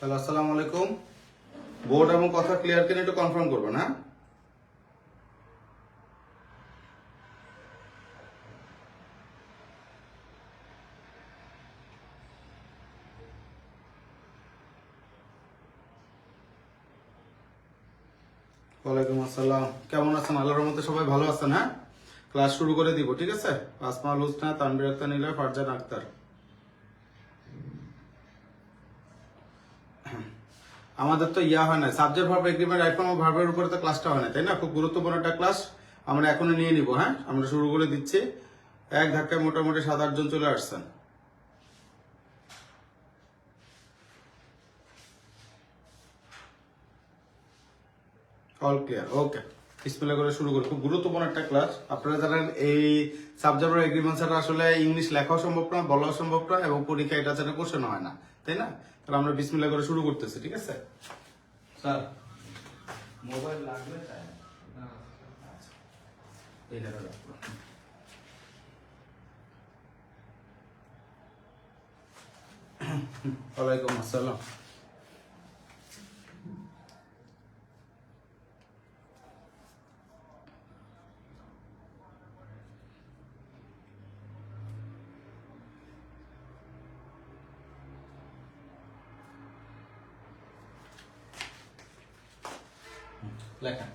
Hello, আসসালামু আলাইকুম। Board এবং কথা ক্লিয়ার কিনা একটু কনফার্ম করবেন, হ্যাঁ? ওয়ালাইকুম আসসালাম। কেমন আছেন? আল্লাহর রহমতে সবাই ভালো আছেন? হ্যাঁ, ক্লাস শুরু করে দিব, ঠিক আছে? আসমাউল হোসনা, তানভীর আক্তার নীলা, ফারজান আক্তার। আমাদের তো হয় না, subject verb agreement right form ভার্বের উপরে তো ক্লাসটা হয় না, তাই না? খুব গুরুত্বপূর্ণ একটা ক্লাস আমরা এখনই নিয়ে নিব। হ্যাঁ, আমরা শুরু করে দিচ্ছি। এক ধাক্কায় মোটামুটি 7-8 জন চলে আসছেন। অল ক্লিয়ার, ওকে। বিসমিল্লাহ করে শুরু করি। খুব গুরুত্বপূর্ণ একটা ক্লাস। আপনারা জানেন এই সাবজেক্ট এগ্রিমেন্ট ছাড়া আসলে ইংলিশ লেখাও সম্ভব না, বলাও সম্ভব না, এবং পরীক্ষা এটা ছাড়া কোশ্চেন হয় না, তাই না? তাহলে আমরা বিসমিল্লাহ করে শুরু করতেছি, ঠিক আছে? স্যার, মোবাইল লাগবে তাই না? আচ্ছা, এই জায়গায় রাখবো। ওয়ালাইকুম আসসালাম। লেখা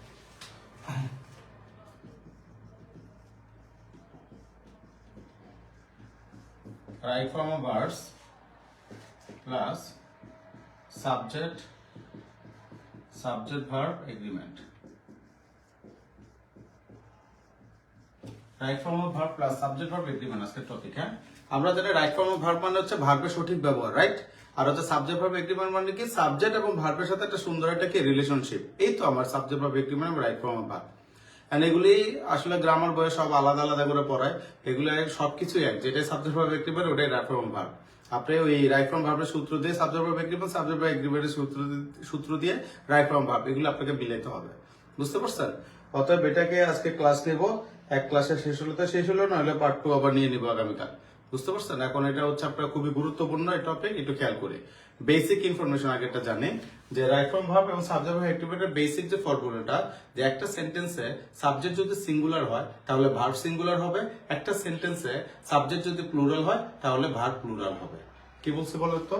right form of verbs plus subject verb agreement. Right form of verb plus subject verb agreement আজকের টপিক। হ্যাঁ, আমরা জানি রাইট ফর্ম অফ ভার্ব মানে হচ্ছে ভার্বের সঠিক ব্যবহার, রাইট? আর হচ্ছে সাবজেক্ট ভার্ব এগ্রিমেন্ট মানে কি? সাবজেক্ট এবং ভার্বের সাথে একটা সুন্দর একটা কি রিলেশনশিপ। এই তো আমার সাবজেক্ট ভার্ব এগ্রিমেন্ট এবং right form of verb. And এগুলি আসলে গ্রামার বইয়ে সব আলাদা আলাদা করে পড়ায়। এগুলো সবকিছুই এক, যেটাই সাবজেক্ট ভার্ব এগ্রিমেন্ট ওটাই রাইট ফর্ম অফ ভার্ব। আপনি ওই রাইট ফর্ম ভার্বের সূত্র দিয়ে subject verb agreement, subject verb এগ্রিমেন্টের সূত্র দিয়ে রাইট ফর্ম ভার্ব, এগুলো আপনাকে মিলাইতে হবে। বুঝতে পারছেন? অতএব এটাকে আজকে ক্লাস নেব। এক ক্লাসে শেষ হলো তো শেষ হলো, নাহলে পার্ট 2 আবার নিয়ে নিব আগামীকাল। বুঝতে পারছেন? এখন এটা হচ্ছে আপনার খুবই গুরুত্বপূর্ণ এই টপিক, একটু খেয়াল করে বেসিক ইনফরমেশন আগে একটা জানেন যে রাইট ফর্ম ভার্ব এবং সাবজেক্ট ভার্ব এগ্রিমেন্টের বেসিক যে ফর্মুলাটা, যে একটা সেন্টেন্সে সাবজেক্ট যদি সিঙ্গুলার হয় তাহলে ভার্ব সিঙ্গুলার হবে, একটা সেন্টেন্সে সাবজেক্ট যদি প্লুরাল হয় তাহলে ভার্ব প্লুরাল হবে। কি বলছে বলো তো?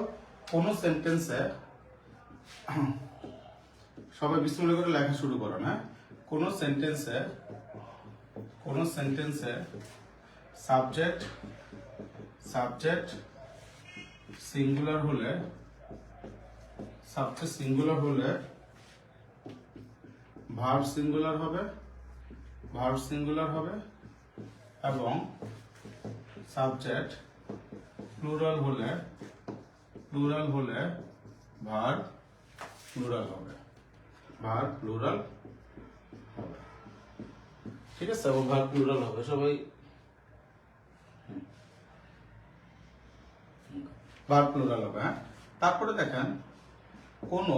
কোন সেন্টেন্সে, সবাই বিস্ময় করে লেখা শুরু করো না। কোন সেন্টেন্সে সাবজেক্ট সিঙ্গুলার হলে ভার্ব সিঙ্গুলার হবে এবং সাবজেক্ট প্লুরাল হলে ভার্ব প্লুরাল হবে। ঠিক আছে? এবং ভার্ব প্লুরাল হবে। সবাই ভার্ব প্লুরাল হবে। হ্যাঁ, তারপরে দেখেন কোন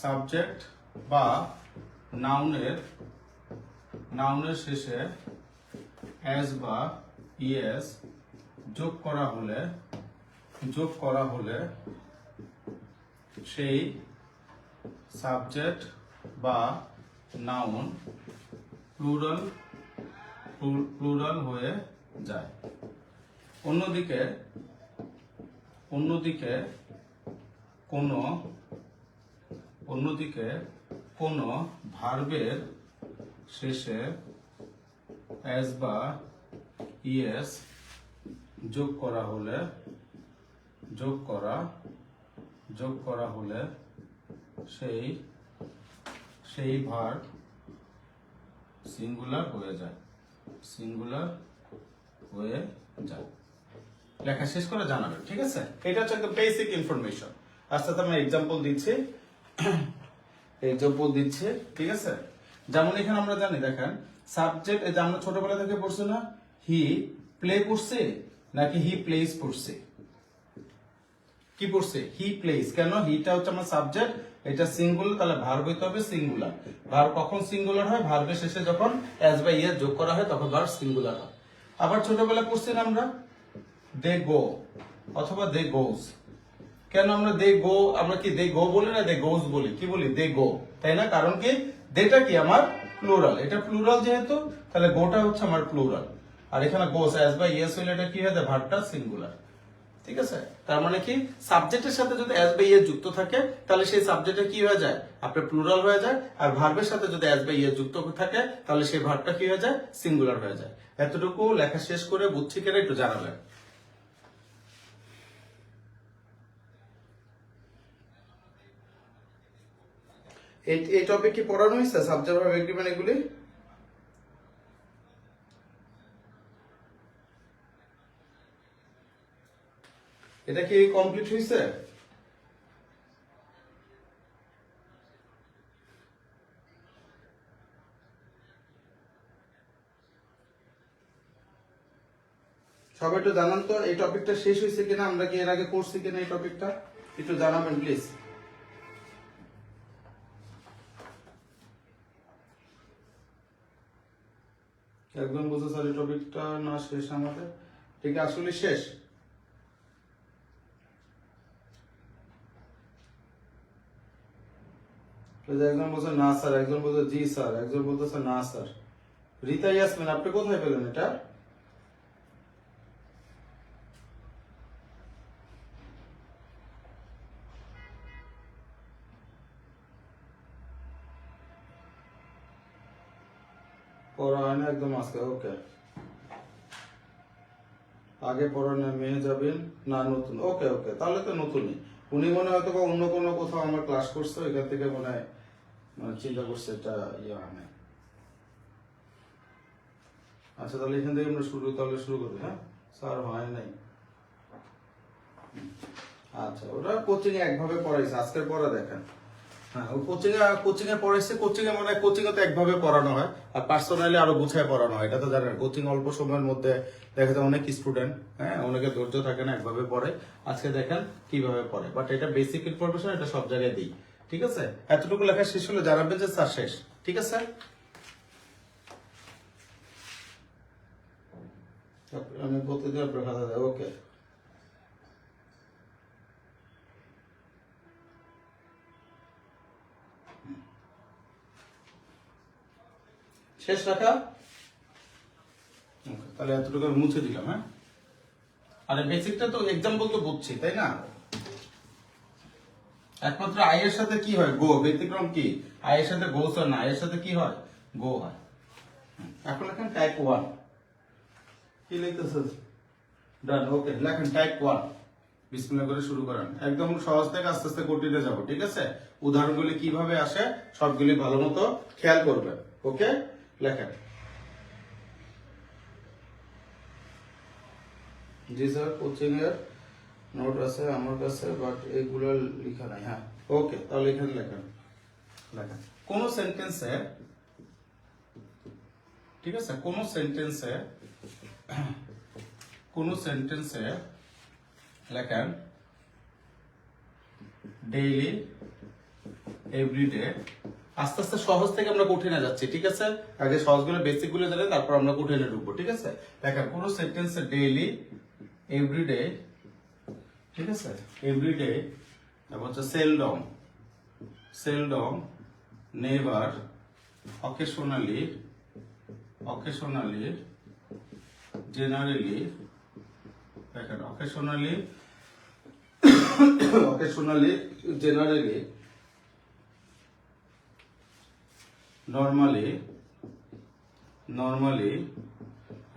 সাবজেক্ট বা নাউনের শেষে এস বা ইএস যোগ করা হলে সেই সাবজেক্ট বা নাউন প্লুরাল হয়ে যায়। অন্যদিকে কোন ভার্বের শেষে এস বা ইএস যোগ করা হলে সেই ভার্ব সিঙ্গুলার হয়ে যায়। লেখা শেষ করে জানাবেন, ঠিক আছে? এটা হচ্ছে একটা বেসিক ইনফরমেশন। আস্তে আস্তে আমি এক্সাম্পল দিচ্ছি, ঠিক আছে? যেমন এখানে আমরা জানি, দেখেন সাবজেক্ট, এই যে আমরা ছোটবেলা থেকে পড়ছি না, হি প্লে করছে নাকি হি প্লেস পড়ছে? কি পড়ছে? He plays. কেন? হিটা হচ্ছে আমার সাবজেক্ট, এটা সিঙ্গুলার, তাহলে ভার্ব হইতে হবে সিঙ্গুলার। ভার্ব কখন সিঙ্গুলার হয়? ভার্বের শেষে যখন এস বা ইএস যোগ করা হয় তখন ভার্ব সিঙ্গুলার হয়। আবার ছোটবেলা পড়ছি না আমরা, দে গো অথবা দে গোজ। কেন আমরা দে গো, আমরা কি দে গো বলি না দে গোস বলি, কি বলি দে গো, তাই না? কারণ কি দেটা কি আমার প্লুরাল, এটা প্লুরাল যেহেতু তাহলে গোটা হচ্ছে আমার প্লুরাল, আর এখানে গোস অ্যাজ বাই ইয়েস হইলে এটা কি হয়, ভার্বটা সিঙ্গুলার। ঠিক আছে, তার মানে কি সাবজেক্টের সাথে যদি অ্যাজ বাই ইয়েস যুক্ত থাকে তাহলে সেই সাবজেক্টটা কি হয়ে যায়, আপনার প্লুরাল হয়ে যায়, আর ভার্বের সাথে যদি অ্যাজ বাই ইয়েস যুক্ত থাকে তাহলে সেই ভার্বটা কি হয়ে যায়, সিঙ্গুলার হয়ে যায়। এতটুকু লেখা শেষ করে বুঝছি কিনা একটু জানাবেন। এই টপিক কি পড়ানো হয়েছে, সাবজেক্ট ভার্ব এগ্রিমেন্ট এগুলি? এটা কি কমপ্লিট হয়েছে? সবাই একটু জানান তো এই টপিকটা শেষ হয়েছে কিনা, আমরা কি এর আগে করছি কিনা এই টপিকটা, একটু জানাবেন প্লিজ। একদম বুঝে স্যার এই টপিকটা না শেষ আমাদের, ঠিক আসলে শেষ? একজন বলছে না স্যার, একজন বলছে জি স্যার, একজন বলতেছে না স্যার। রীতা ইয়াসমিন আপনি কোথায় পেলেন এটা? পড়া হয় না একদম আজকে, ওকে। আগে পড়া না মেয়ে যাবেন না নতুন, ওকে ওকে, তাহলে তো নতুনই। উনি মনে হয়তো বা অন্য কোনো কোথাও আমার ক্লাস করছে, এখান থেকে মনে হয় মানে চিন্তা করছে এটা ইয়ে হয় না। আচ্ছা তাহলে এখান থেকে আমরা শুরু করি। হ্যাঁ স্যার হয় নাই, আচ্ছা ওটা কোচিং এ একভাবে পড়াইছে, আজকের পড়া দেখেন। হ্যাঁ ও কোচিং এ পড়াইছে, কোচিং এ মানে কোচিং এ তো একভাবে পড়ানো হয়, আর পার্সোনালি আরো গুছায় পড়ানো হয়, এটা তো জানেন। কোচিং অল্প সময়ের মধ্যে দেখা যায় অনেক স্টুডেন্ট, হ্যাঁ অনেকে ধৈর্য থাকে না, একভাবে পড়ে। আজকে দেখেন কিভাবে পড়ে, বাট এটা বেসিক ইনফরমেশন, এটা সব জায়গায় দিই। ঠিক আছে, এতটুকু লেখা শেষ হলে জানাবেন যে স্যার শেষ। ঠিক আছে, আমি প্রতিদিন আপনার খাতা দেয়, ওকে। শেষ রাখা, তাহলে এতটুকু আমি মুছে দিলাম। হ্যাঁ আরে বেসিকটা তো এক্সাম্পল তো বুঝছি, তাই না? একমাত্র আই এর সাথে কি হয়, গো, ব্যতিক্রম কি, আই এর সাথে গোস হয় না, আই এর সাথে কি হয়, গো হয়। এখন লেখেন টাইপ 1, কি লিখতেছে, ডান, ওকে লেখেন টাইপ 1। বিসমিল্লাহ করে শুরু করেন, একদম সহজ থেকে আস্তে আস্তে কঠিনে যাব। ঠিক আছে, উদাহরণগুলি কিভাবে আসে সবগুলি ভালো মতো খেয়াল করবেন। ওকে লেখেন। জি স্যার, কোচিং এর নোট আছে আমার কাছে, বাট এগুলো লেখা নাই। হ্যাঁ ওকে, তাহলে এখানে লেখেন। লেখেন কোন সেন্টেন্সে, ঠিক আছে, কোন সেন্টেন্সে লেখেন ডেইলি, এভরিডে। আস্তে আস্তে সহজ থেকে আমরা কঠিনে যাচ্ছি। ঠিক আছে, আগে সহজগুলো বেসিক গুলো জানি, তারপর আমরা কঠিনে ঢুকবো। ঠিক আছে, লেখেন কোন সেন্টেন্সে ডেইলি, এভরিডে, ঠিক আছে, এভরিডে, তারপর হচ্ছে সেলডম, নেভার, অকেশনালি, জেনারেলি, দেখেন occasionally, generally, normally,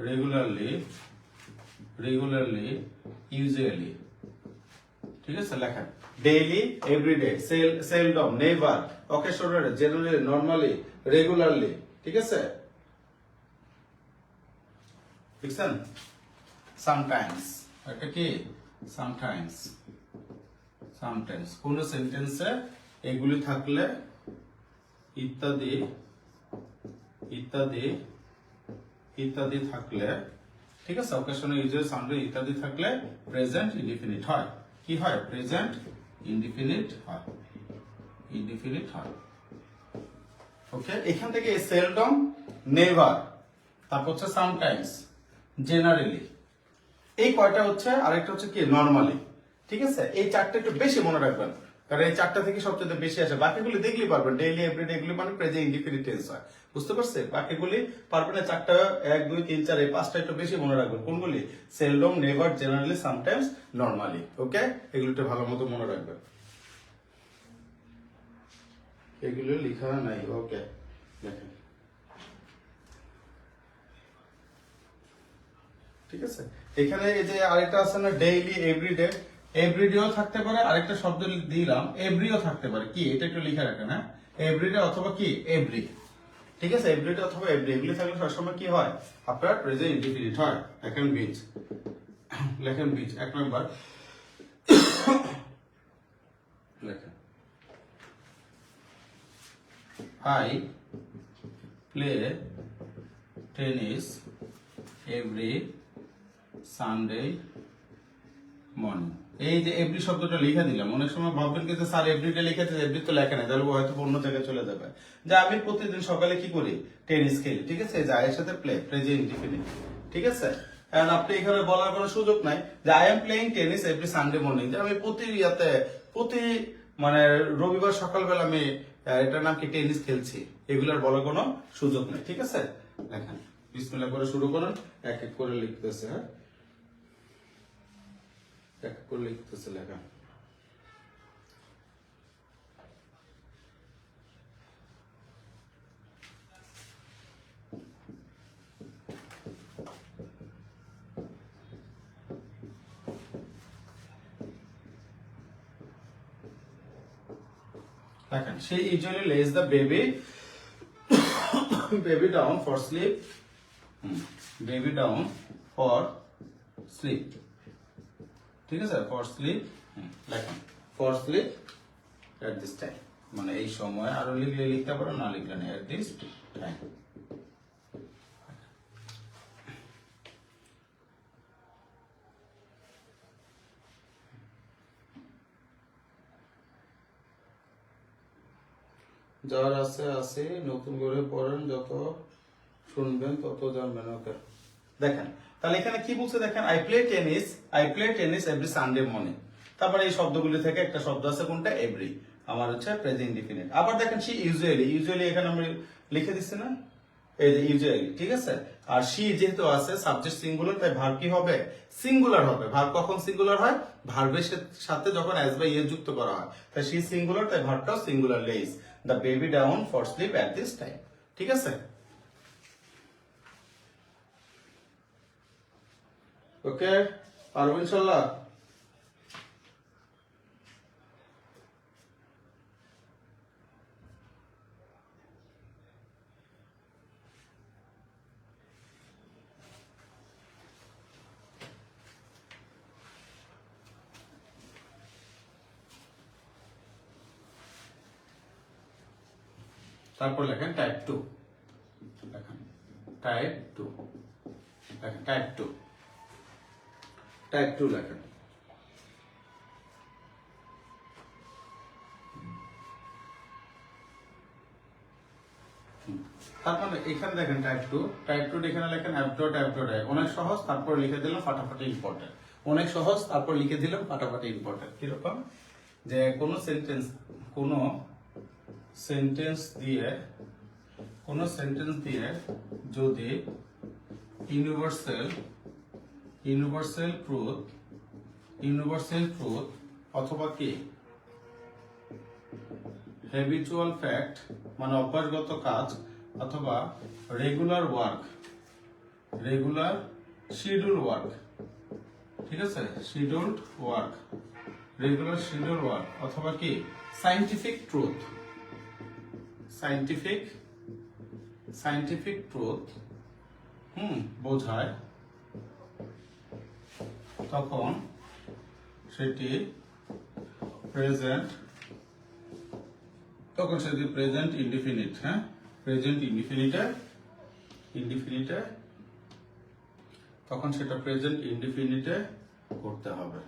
regularly, usually. ঠিক আছে, লেখেন daily, everyday, seldom, never, occasionally, generally, normally, regularly. ঠিক আছে, লিখছেন? সামটাইমস, এটা কি সামটাইমস, কোন সেন্টেন্সে এগুলি থাকলে, ইত্যাদি থাকলে, ঠিক আছে, অকেশনাল, ইউজুয়াল, সামটাইমস ইত্যাদি থাকলে প্রেজেন্ট ইনডিফিনিট হয়। কি হয়, প্রেজেন্ট ইনডিফিনিট হয়। ওকে, এখান থেকে সেলডম, নেভার, তারপর হচ্ছে সামটাইমস, জেনারেলি, এই কয়টা হচ্ছে। আরেকটা হচ্ছে কি নরমালি। ঠিক আছে, এই চারটা একটু বেশি মনে রাখবেন, কারণ এই চারটা থেকে সবচেয়ে বেশি আসে। বাকিগুলি দেখলেই পারবেন, ডেইলি এভরিডে এগুলি মানে প্রেজেন্ট ইনডিফিনিট টেন্স হয়, বুঝতে পারছেন? বাকিগুলি পারবেন না, চারটা 1 2 3 4 এই পাঁচটা একটু বেশি মনে রাখবেন। কোনগুলি? Seldom, never, generally, sometimes, normally. Okay, এগুলো একটু ভালো মতো মনে রাখবেন। এগুলো লেখা নাই। ওকে, দেখেন, ঠিক আছে। এখানে এই যে আরেকটা আছে না, ডেইলি, এভরিডে, এভরিডেও থাকতে পারে, আরেকটা শব্দ দিলাম এভরিও থাকতে পারে। কি এটা একটু লিখে রাখেন, হ্যাঁ, এভরিডে অথবা কি এভরি, ঠিক আছে, এভরিডে অথবা এভরি, এগুলি থাকলে সবসময় কি হয়, আপনার প্রেজেন্ট ইনডিফিনিট হয়। লেখেন বিচ, লেখেন বিচ, 1 নাম্বার লেখেন, I play tennis every Sunday morning. এই যে এভরি শব্দটা লিখে দিলাম, অনেক সময় ভাববেন যে স্যার এভরিডে লিখেছে, এভরি তো লেখা নাই, তাহলে হয়তো অন্য জায়গায় চলে যাবে। যে আমি প্রতিদিন সকালে কি করি, টেনিস খেলি, ঠিক আছে, যে এর সাথে প্লে, প্রেজেন্ট ইনডিফিনিট, ঠিক আছে। কারণ আপনি এখানে বলার কোনো সুযোগ নাই যে I am playing tennis every Sunday morning, যে আমি প্রতি মানে রবিবার সকালবেলা আমি এটার নাম কি টেনিস খেলছি, এগুলার বলার কোনো সুযোগ নেই, ঠিক আছে। দেখেন, বিসমিল্লাহ করে শুরু করুন, এক এক করে লিখতেছে, হ্যাঁ, এক এক করে লিখতেছে লেখা। দেখেন, she usually lays the baby baby down for sleep, baby down for sleep, ঠিক আছে, for sleep, দেখেন, for sleep at this time, মানে এই সময়, আরো লিখলে লিখতে পারো, না লিখলে না, at this time। যার আছে আছে, নতুন করে পড়েন, যত শুনবেন তত জানবেন। ওকে, দেখেন, তাহলে এখানে কি বলছে দেখেন, I play tennis every Sunday morning. তারপরে এই শব্দগুলি থেকে একটা শব্দ আছে, কোনটা, এভরি, আমার হচ্ছে প্রেজেন্ট ইনডিফিনিট। আবার দেখেন, সি ইউজুয়ালি এখানে আমরা লিখে দিচ্ছি না, এই যে ইউজুয়ালি, ঠিক আছে। আর সি যেহেতু আছে সাবজেক্ট সিঙ্গুলার, তাই ভার্ব কি হবে, সিঙ্গুলার হবে। ভার্ব কখন সিঙ্গুলার হয়, ভার্বের সাথে যখন এস বা ইয়ে যুক্ত করা হয়, তাই সি সিঙ্গুলার, তাই ভার্বটাও singular, lays the baby down for sleep at this time, ঠিক আছে। ওকে, পারবো ইনশাল্লাহ। তারপর লেখেন টাইপ 2, লেখেন টাইপ 2, লেখেন টাইপ 2, টাইপ 2 লেখেন। তারপর এখানে দেখেন টাইপ 2, এখানে লেখেন অ্যাপ ডট আই, অনেক সহজ, তারপর লিখে দিলাম ফাটাফাটি ইম্পর্টেন্ট, অনেক সহজ, তারপর লিখে দিলাম ফাটাফাটি ইম্পর্টেন্ট। কিরকম, যে কোনো সেন্টেন্স দিয়ে যদি ইউনিভার্সাল ট্রুথ অথবা কি হ্যাবিচুয়াল ফ্যাক্ট মানে অভ্যাসগত কাজ, অথবা রেগুলার শিডিউল ওয়ার্ক, ঠিক আছে, রেগুলার শিডিউল ওয়ার্ক, অথবা কি সায়েন্টিফিক ট্রুথ বোঝায়, তখন সেটি প্রেজেন্ট ইনডিফিনিট, হ্যাঁ, প্রেজেন্ট ইনডিফিনিটে তখন সেটা প্রেজেন্ট ইনডিফিনিটে করতে হবে।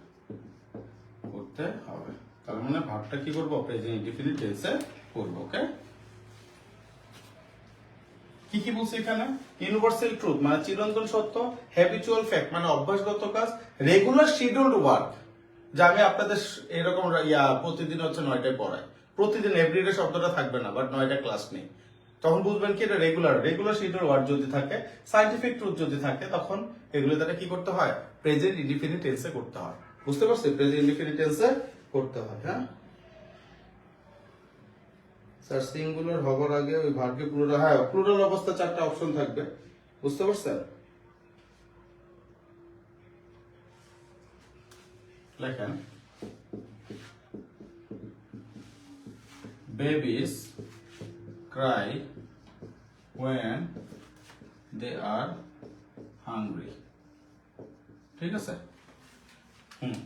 তার মানে ভাবটা কি করবো, প্রেজেন্ট ইনডিফিনিট টেন্সে করব। ওকে, কি বলছে এখানে, ইউনিভার্সাল ট্রুথ মানে চিরন্তন সত্য, হ্যাবিচুয়াল ফ্যাক্ট মানে অভ্যাসগত কাজ, রেগুলার শিডিউলড ওয়ার্ক যে আমি আপনাদের এরকম প্রতিদিন হচ্ছে 9টায় পড়াই, প্রতিদিন এভরিডে শব্দটা থাকবে না, বাট 9টা ক্লাস নেই, তখন বুঝবেন কি এটা রেগুলার শিডিউল ওয়ার্ড যদি থাকে, সায়েন্টিফিক ট্রুথ যদি থাকে, তখন এগুলো দ্বারা কি করতে হয়, প্রেজেন্ট ইনডিফিনিট টেন্সে করতে হয়। বুঝতে পারছি? প্রেজেন্ট ইনডিফিনিট টেন্সে করতে হয়। হ্যাঁ স্যার, সিঙ্গুলার হবার আগে ওই ভার্বকে প্লুরাল, হ্যাঁ প্লুরাল অবস্থা 4টা অপশন থাকবে। বুঝতে পারছেন? লেখেন babies cry when they are hungry। ঠিক আছে?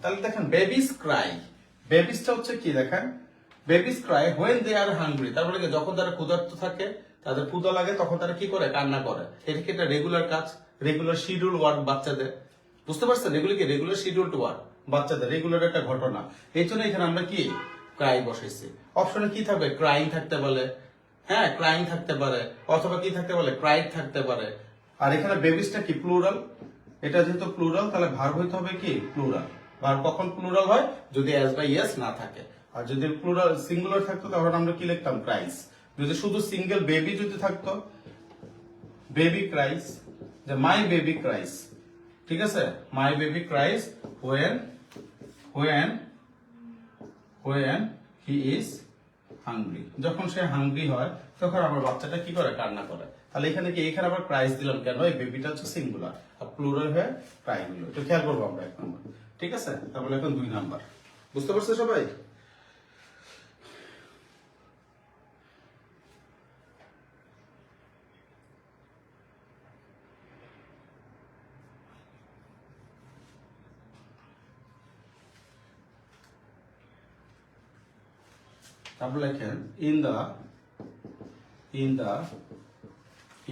তাহলে দেখেন বেবিস ক্রাই, বেবিসটা হচ্ছে কি দেখেন, babies Cry when they are hungry, তার মানে কি যখন তারা ক্ষুধার্ত থাকে, তাদের ক্ষুধা লাগে, তখন তারা কি করে, কান্না করে। এটা কি একটা রেগুলার কাজ, রেগুলার শিডিউল ওয়ার্ক বাচ্চাদের। বুঝতে পারছেন? এগুলো কি রেগুলার শিডিউল ওয়ার্ক বাচ্চাদের, রেগুলার একটা ঘটনা। এই জন্য এখানে আমরা কি ক্রাই বসাইছি। অপশনে কি থাকবে, ক্রাইং থাকতে পারে, হ্যাঁ ক্রাইং থাকতে পারে, অথবা কি থাকতে পারে, ক্রাইড থাকতে পারে। আর এখানে বেবিসটা কি প্লুরাল, এটা যেহেতু প্লুরাল তাহলে ভার্ব হইতে হবে কি প্লুরাল। ভার্ব কখন প্লুরাল হয়, যদি এস বা ইয়েস না থাকে। আর যদি প্লুরাল সিঙ্গুলার থাকতো তখন আমরা কি লিখতাম, ক্রাইস। যদি শুধু সিঙ্গেল বেবি যদি থাকতো, বেবি ক্রাইস, যে মাই বেবি ক্রাইস। ঠিক আছে? My baby ক্রাইস when he is hungry, যখন সে হাংরি হয় তখন আমার বাচ্চাটা কি করে, কান্না করে। তাহলে এখানে কি, এখানে আবার ক্রাইস দিলাম কেন, এই বেবিটা হচ্ছে সিঙ্গুলার আর প্লুরাল হয়ে ক্রাই হলো। এটা খেয়াল করবো আমরা 1 নম্বর। ঠিক আছে? তাহলে এখন 2 নাম্বার। বুঝতে পারছো সবাই? তারপর লেখেন in the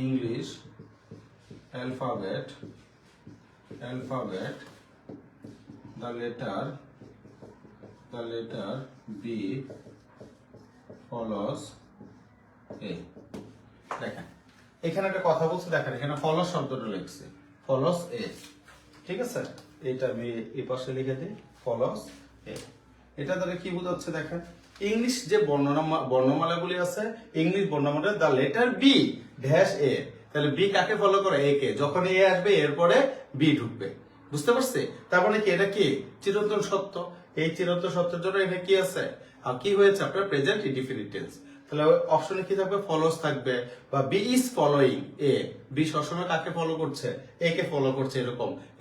English alphabet the letter B follows A। দেখেন এখানে একটা কথা বলছে, দেখেন এখানে ফলোস শব্দটা লিখছে, ফলোস A। ঠিক আছে? এটা আমি এই পাশে লিখে দিই, ফলোস A। এটা দ্বারা কি বোঝাচ্ছে দেখেন, ইংলিশ যে বর্ণমালাগুলি আছে, ইংলিশ বর্ণমালা the letter B dash A, তাহলে বি কাকে ফলো করে, এ কে। যখন এ আসবে এরপরে বি ঢুকবে। বুঝতে পারছে? তার মানে কি, এটা কি চিরন্তন সত্য। এই চিরন্তন সত্যের জন্য এটা কি আছে, আর কি হয়েছে আপনার প্রেজেন্ট ইনডিফিনিট টেন্স। তাহলে অপশনে কি থাকবে, ফলোস থাকবে, বা B is following A, B সবসময় কাকে ফলো করছে, এ কে ফলো করছে।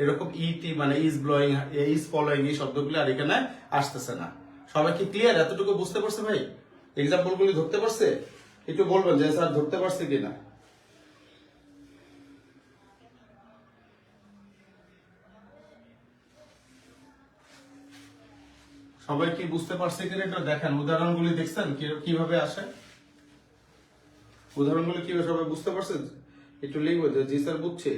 এরকম ইটি মানে ইজ ব্লোয়িং, ইজ ফলোইং, এই শব্দগুলো আর এখানে আসতেছে না। সবাই কি ক্লিয়ার? এতটুকু বুঝতে পারছে ভাই? এক্সাম্পল গুলি ধরতে পারছে? একটু বলবেন যে স্যার ধরতে পারছে কিনা। সবাই কি বুঝতে পারছে কিনা এটা দেখেন। উদাহরণগুলি দেখছেন কিভাবে আসে, উদাহরণগুলি কিভাবে সবাই বুঝতে পারছে? একটু লিখবো যে জি স্যার বুঝছে।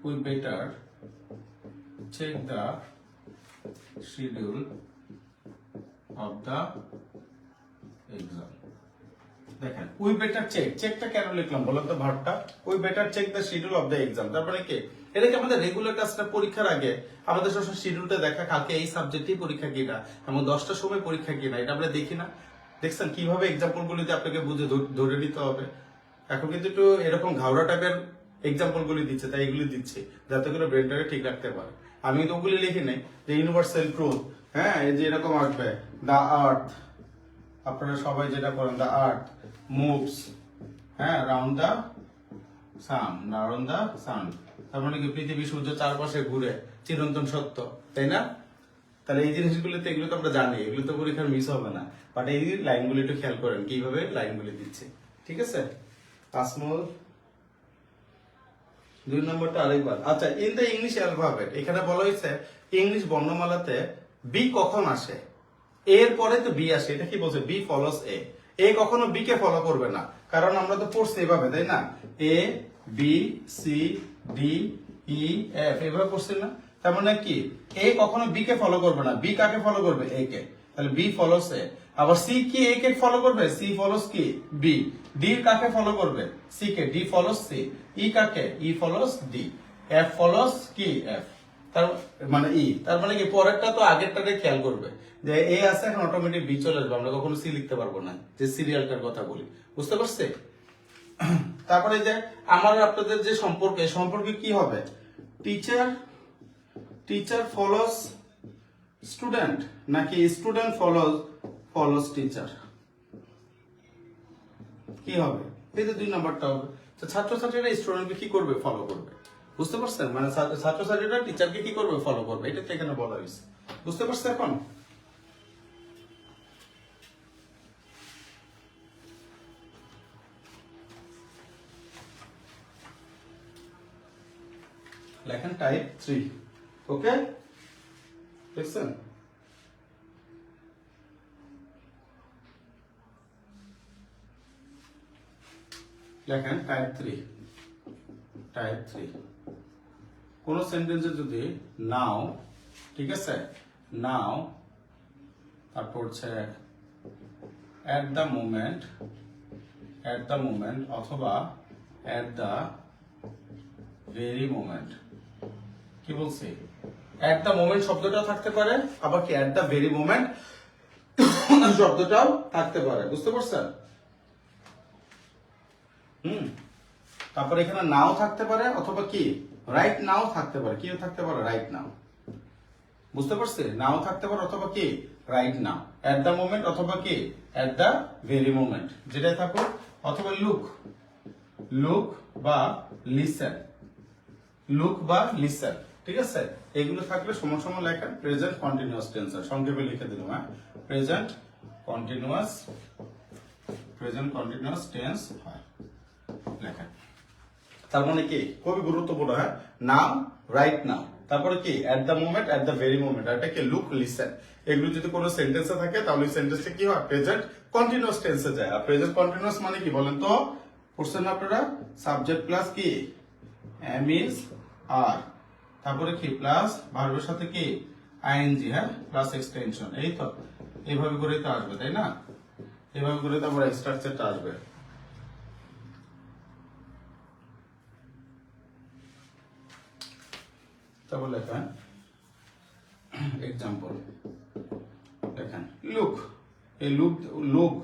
we better check the schedule of the exam। দেখেন we better চেকটা কেন লিখলাম বলেন তো, ভার্বটা we better check the schedule of the exam। তারপরে কি, এটা কি আমাদের রেগুলার কাজটা, পরীক্ষার আগে আমাদের সব শিডিউলটা দেখা, কালকে এই সাবজেক্টেই পরীক্ষা কিনা, এবং 10টার সময় পরীক্ষা কিনা, এটা আমরা দেখি না। দেখছেন কিভাবে এক্সাম্পল গুলিতে আপনাকে বুঝে ধরে নিতে হবে। এখন কিন্তু একটু এরকম ঘাওড়া টাইপের এক্সাম্পল গুলি দিচ্ছে, তাই এগুলি দিচ্ছে যাতে করে ব্রেনটাকে ঠিক রাখতে পারে। আমি তো ওগুলি লিখি নাই যে ইউনিভার্সাল ট্রুথ, হ্যাঁ এই যে এরকম আসবে, দা আর্থ, আপনারা সবাই যেটা করেন, দা আর্থ মুভস, হ্যাঁ রাউন্ড দা সান, তার মানে কি পৃথিবী সূর্য চারপাশে ঘুরে, চিরন্তন সত্য, তাই না? তাহলে এই জিনিসগুলোতে, এগুলো তো আমরা জানি, এগুলো তো পরীক্ষার মিস হবে না, বাট এই লাইনগুলো একটু খেয়াল করেন কিভাবে লাইনগুলি দিচ্ছে। ঠিক আছে? আসমল 2 নম্বরটা আরেকবার। আচ্ছা, ইন দ্য ইংলিশ অ্যালফাবেট, এখানে বলা হয়েছে ইংলিশ বর্ণমালাতে বি কখন আসে, এর পরে তো বি আসে। এটা কি বলছে, বি ফলোস এ। এ কখনো বি কে ফলো করবে না, কারণ আমরা তো পড়ছি এভাবে, তাই না? A B C D E F এভাবে পড়ছি না। তার মানে কি, এ কখনো বি কে ফলো করবে না, বি কাকে ফলো করবে, এ কে। তাহলে বি ফলোস এ। আবার সি কি এ কে ফলো করবে, সি ফলোস কি বি, ডি কাকে ফলো করবে, C K, D follows C, ই কাকে, ই ফলোস ডি, এফ ফলোস কি এফ, তার মানে ই, তার মানে কি পরেরটা তো আগেরটাকে খেয়াল করবে যে এ আছে এখন অটোমেটিক বি চলে আসবে, আমরা কখনো সি লিখতে পারবো না, যে সিরিয়ালটার কথা বলি, বুঝতে পারছে? তারপরে যে আমার আপনাদের যে সম্পর্ক, এই সম্পর্কে কি হবে, টিচার টিচার ফলোস স্টুডেন্ট নাকি স্টুডেন্ট ফলোস টিচার, কি হবে? এই যে 2 নাম্বারটা হবে। তো ছাত্রছাত্রীরা স্টুডেন্টকে কি করবে, ফলো করবে, বুঝতে পারছেন? মানে ছাত্রছাত্রীরা টিচারকে কি করবে, ফলো করবে, এটা তো এখানে বলা হয়েছে, বুঝতে পারছেন? এখন লেখেন টাইপ 3, ওকে, দেখছেন? লেখেন টাইপ 3 কোন সেন্টেন্সে যদি নাও, ঠিক আছে, নাও, তারপর হচ্ছে at the moment অথবা at the very moment, কি বলছি, at the moment শব্দটাও থাকতে পারে, আবার কি at the very moment শব্দটাও থাকতে পারে, বুঝতে পারছেন? তারপর এখানে নাও থাকতে পারে, অথবা কি রাইট নাও থাকতে পারে, কি থাকতে পারে, রাইট নাও, বুঝতে পারছে? নাও থাকতে পারে অথবা কি রাইট নাও, এট দা মোমেন্ট অথবা কি এট দা ভেরি মোমেন্ট, যেটাই থাকুক, অথবা লুক বা লিসেন, ঠিক আছে? এগুলো থাকলে সমান সমান লেখেন প্রেজেন্ট কন্টিনিউয়াস টেন্স, সংক্ষেপে লিখে দিলাম, হ্যাঁ, প্রেজেন্ট কন্টিনিউয়াস টেন্স হয় লেখেন। তার মানে কি খুবই গুরুত্বপূর্ণ, হ্যাঁ, নাও, রাইট নাও, তারপরে কি at the moment, at the very moment, এটা কি লুক, লিসেন, এগুলো যদি কোনো সেন্টেন্সে থাকে তাহলে ওই সেন্টেন্সটা কি হয়, প্রেজেন্ট কন্টিনিউয়াস টেন্সে যায়। আর প্রেজেন্ট কন্টিনিউয়াস মানে কি বলেন তো, পড়ছেন আপনারা? সাবজেক্ট প্লাস কি এম ইজ আর, তারপরে কি প্লাস ভার্বের সাথে কি আইএনজি, হ্যাঁ, প্লাস এক্সটেনশন, এই তো এইভাবে করে তো আসবে, তাই না? এইভাবে করে তো আমার স্ট্রাকচারটা আসবে। তারপর লেখেন এক্সাম্পল, দেখেন লুক, এই লুক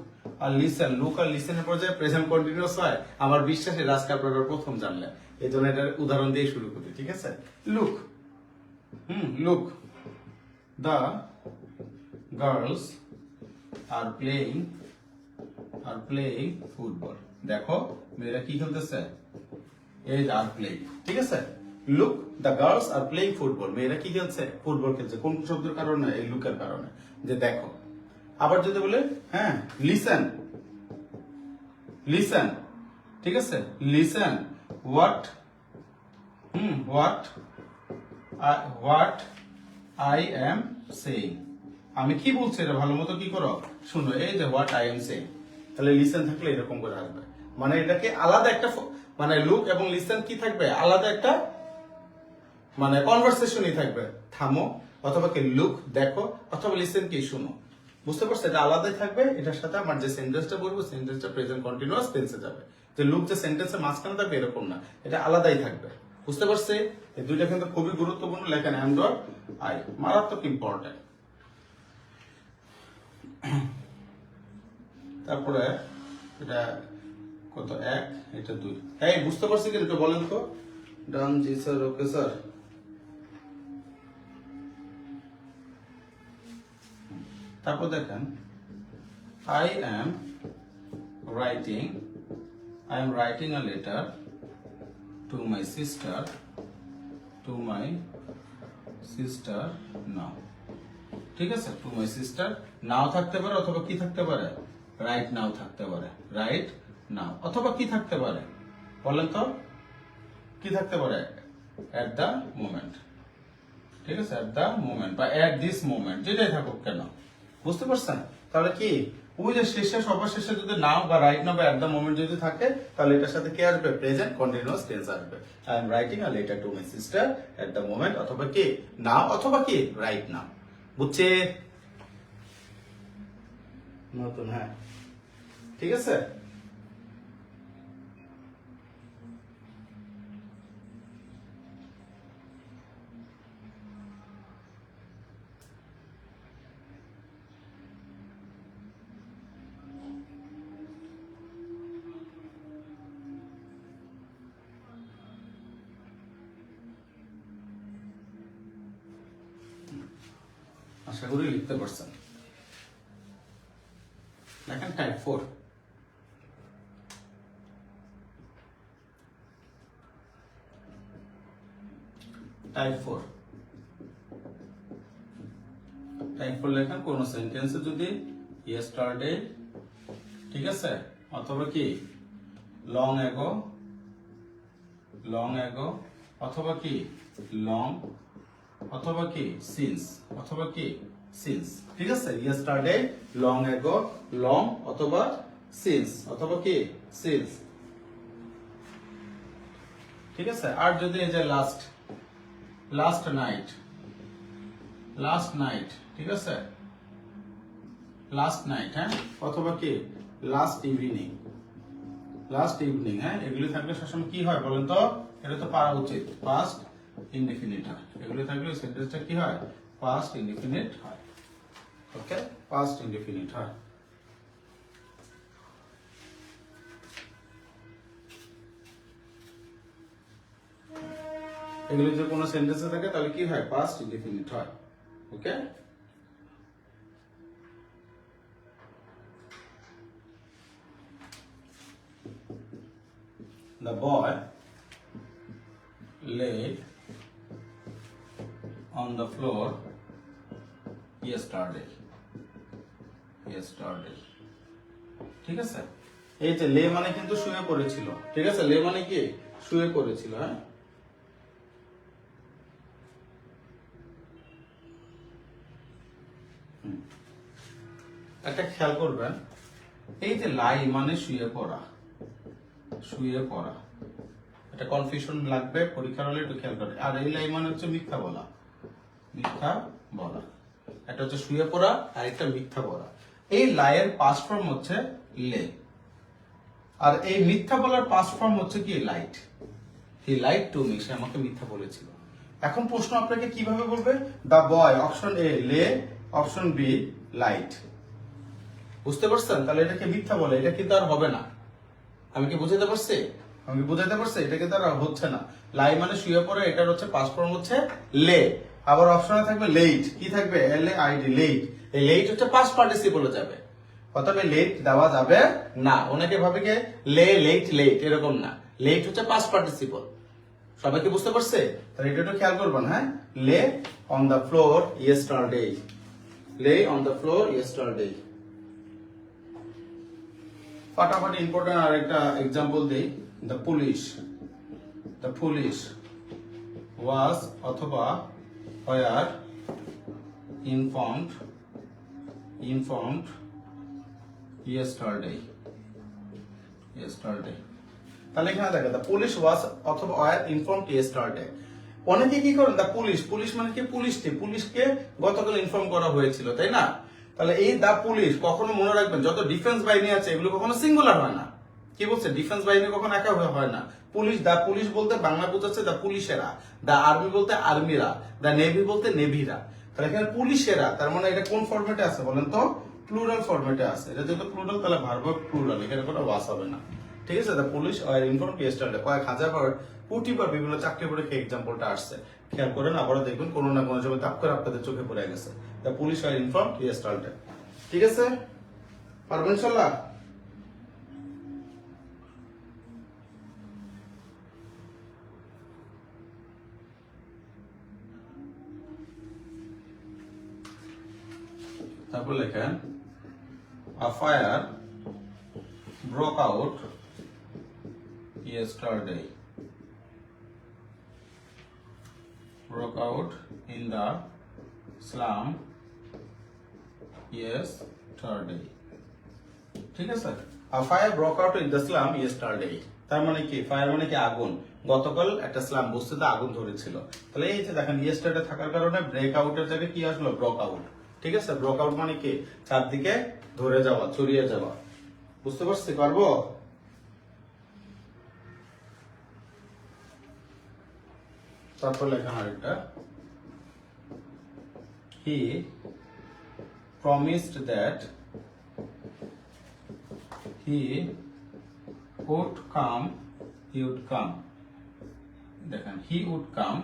আর লিসেন, লিসেনের পর যে প্রেজেন্ট কন্টিনিউয়াস হয়, আমার বিশ্বাসে রাজকে আপনারা প্রথম জানলেন, এই জন্য এটার উদাহরণ দিয়ে শুরু করি, ঠিক আছে? Look the girls are playing football, দেখো মেয়েরা কি খেলতেছে, এই আর প্লেইং, ঠিক আছে? Look the girls are playing football, মেয়েরা কি খেলছে, ফুটবল খেলছে, কোন শব্দের কারণে, এই লুকের কারণে, যে দেখো। আবার যদি বলে, হ্যাঁ, লিসেন, ঠিক আছে, listen what I am saying, আমি কি বলছি এটা ভালো মতো কি করো, শুনো, এই যে হোয়াট আই এম সেইং, তাহলে লিসেন থাকলে এরকম করে আসবে, মানে এটাকে আলাদা একটা, মানে লুক এবং লিসেন কি থাকবে, আলাদা একটা মানে কনভারসেশনই থাকবে, থামো, অথবা কি লুক দেখো, অথবা লিসেন কি শুনো, বুঝতে পারছো? এটা আলাদাই থাকবে, এটার সাথে আমার যে সেন্টেন্সটা বলবো, সেন্টেন্সটা প্রেজেন্ট কন্টিনিউয়াস টেন্সে যাবে, যে লুক যে সেন্টেন্সের মাঝখানে থাকবে এরকম না, এটা আলাদাই থাকবে, বুঝতে পারছে? এই দুইটা কিন্তু খুবই গুরুত্বপূর্ণ, লেখেন এম ডট আই, মারাত্মক ইম্পর্টেন্ট। তারপরে এটা কত, 1, এটা 2, এই বুঝতে পারছি কিন্তু বলেন তো, ডান, জি স্যার, ওকে স্যার। তারপর দেখেন I am writing a letter to my sister now, ঠিক আছে? টু মাই সিস্টার নাও থাকতে পারে, অথবা কি থাকতে পারে, রাইট নাও থাকতে পারে, রাইট নাও, অথবা কি থাকতে পারে বলেন তো, কি থাকতে পারে, এট দ্য মোমেন্ট, ঠিক আছে, এট দ্য মোমেন্ট বা এট দিস মোমেন্ট, যেটাই থাকুক কেন, বুঝতে পারছেন? তাহলে কি ওই যে শেষে, সবার শেষে যদি নাও বা রাইট নাও বা এট দ্য মোমেন্ট যদি থাকে, তাহলে এটার সাথে কি আসবে, প্রেজেন্ট কন্টিনিউয়াস টেন্স আসবে। I am writing a letter to my sister at the moment, অথবা কি নাও, অথবা কি রাইট নাও, বুঝছে? নতুন, হ্যাঁ ঠিক আছে। আশা করি লিখতে পারছেন। দেখেন টাইপ 4, টাইপ 4, টাইপ 4 লেখেন কোন সেন্টেন্সে যদি ইয়েস্টারডে, ঠিক আছে, অথবা কি লং অ্যাগো, লং অ্যাগো, অথবা কি লং, অথবা কি সিন্স, অথবা কি সিন্স, ঠিক আছে। ইয়েস্টারডে, লং অ্যাগো, লং অথবা সিন্স, অথবা কি সিন্স, ঠিক আছে। আর যদি এই যে last, last night, last night, ঠিক আছে, লাস্ট নাইট, হ্যাঁ, অথবা কি লাস্ট ইভিনিং, লাস্ট ইভিনিং, হ্যাঁ, এগুলি থাকলে সবসময় কি হয় বলেন তো? এটা তো পারা উচিত পাস্ট ইনডিফিনিট হয়। এগুলি থাকলে সেন্টেন্সটা কি হয়? পাস্ট ইনডিফিনিট হয়। ওকে, পাস্ট ইনডিফিনিট হয়। এগুলি যদি কোনো সেন্টেন্সে থাকে তাহলে কি হয়? পাস্ট ইনডিফিনিট হয়। ওকে, the boy lay on the floor yesterday, yesterday, ঠিক আছে। এই যে লে মানে কিন্তু শুয়ে পড়েছিল, ঠিক আছে। লে মানে কি শুয়ে পড়েছিল, হ্যাঁ। একটা খেয়াল করবেন, এই যে লাই মানে শুয়ে পড়া, শুয়ে পড়া, এটা কনফিউশন লাগবে পরীক্ষার হলে, একটু খেয়াল করে। আর এই লাই মানে হচ্ছে মিথ্যা বলা, মিথ্যা বলা। এটা হচ্ছে শুয়ে পড়া আর একটা মিথ্যা বলা। এই লাইয়ের পাস্ট ফর্ম হচ্ছে লে, আর এই মিথ্যা বলার পাস্ট ফর্ম হচ্ছে কি lied. He lied to me, সে আমাকে মিথ্যা বলেছিল। এখন প্রশ্ন আপনাকে কিভাবে বলবে? দা বয়, অপশন এ লে, অপশন বি লাইট। বুঝতে পারছেন? তাহলে এটাকে মিথ্যা বলে, এটা কিন্তু আর হবে না। আমি কি বুঝাতে পারছি? আমি বুঝাতে পারছি? এটা কিন্তু আর হচ্ছে না। লাই মানে শুয়ে পড়ে, এটার হচ্ছে পাস্ট ফর্ম হচ্ছে লে। আবার অপশনে থাকবে লেট, কি থাকবে? এল এ আই ডি, লেট। এই লেট হচ্ছে পাস্ট পার্টিসিপলে যাবে, অতএব লেট দেওয়া যাবে না। অনেকে ভাবে যে লে লেট লেট, এরকম না। লেট হচ্ছে পাস্ট পার্টিসিপল। সবাই কি বুঝতে পারছে? তাহলে এটা একটু খেয়াল করবেন, হ্যাঁ। Lay on the floor yesterday, lay on the floor yesterday. ফাটাফাটি ইম্পর্টেন্ট আর একটা এক্সাম্পল দেই। The police, the police was অথবা were informed, informed yesterday, yesterday। তাহলে এখানে দেখো দ্য পুলিশ ওয়াজ অথবা ওয়ার ইনফর্মড yesterday। অনেকে কি করেন দ্য পুলিশ, পুলিশ মানে কি পুলিশকে, পুলিশকে গতকাল ইনফর্ম করা হয়েছিল, তাই না? তাহলে এই দা পুলিশ কখনো মনে রাখবেন, যত ডিফেন্স বাহিনী আছে এগুলো কখনো সিঙ্গুলার হয় না। কি বলছে? ডিফেন্স বাহিনী কখনো একা হয় না। পুলিশ, দা পুলিশ বলতে বাংলা বোঝাচ্ছে দা পুলিশেরা, দা আর্মি বলতে আর্মিরা, দা নেভি বলতে নেভিরা। তাহলে এখানে পুলিশেরা, তার মানে এটা কোন ফরম্যাটে আছে বলেন তো? প্লুরাল ফরম্যাটে আছে। এটা যেহেতু প্লুরাল, তাহলে ভার্ব প্লুরাল, এখানে কোনো ওয়াস হবে না, ঠিক আছে। দা পুলিশ আর ইনফর্মড ইয়েস্টারডে, কয়েক হাজার বার, কোটিবার বিভিন্ন চাকরি পরীক্ষা এক্সাম্পলটা আসছে। খেয়াল করেন, আবারও দেখবেন কোনো না কোনো সময় তাপ করে আপনাদের চোখে পড়ে গেছে। দা পুলিশ আর ইনফর্মড ইয়েস্টারডে, ঠিক আছে। পারবেন ইনশাআল্লাহ? তারপর লেখেন a fire broke out yesterday, broke out in the slum yesterday, ঠিক আছে। a fire broke out in the slum yesterday, তার মানে কি? ফায়ার মানে কি? আগুন। গতকাল একটা স্লাম বস্তিতে আগুন ধরেছিল। তাহলে এই যে দেখেন ইয়েস্টারডে থাকার কারণে ব্রেক আউটের জায়গায় কি আসলো? ব্রোক আউট, ঠিক আছে। ব্রোক আউট মানে কি? চারদিকে ধরে যাওয়া, ছড়িয়ে যাওয়া। বুঝতে পারছি? পারবো? তারপর লেখা আরেকটা, he promised that he would come, দেখেন he would come,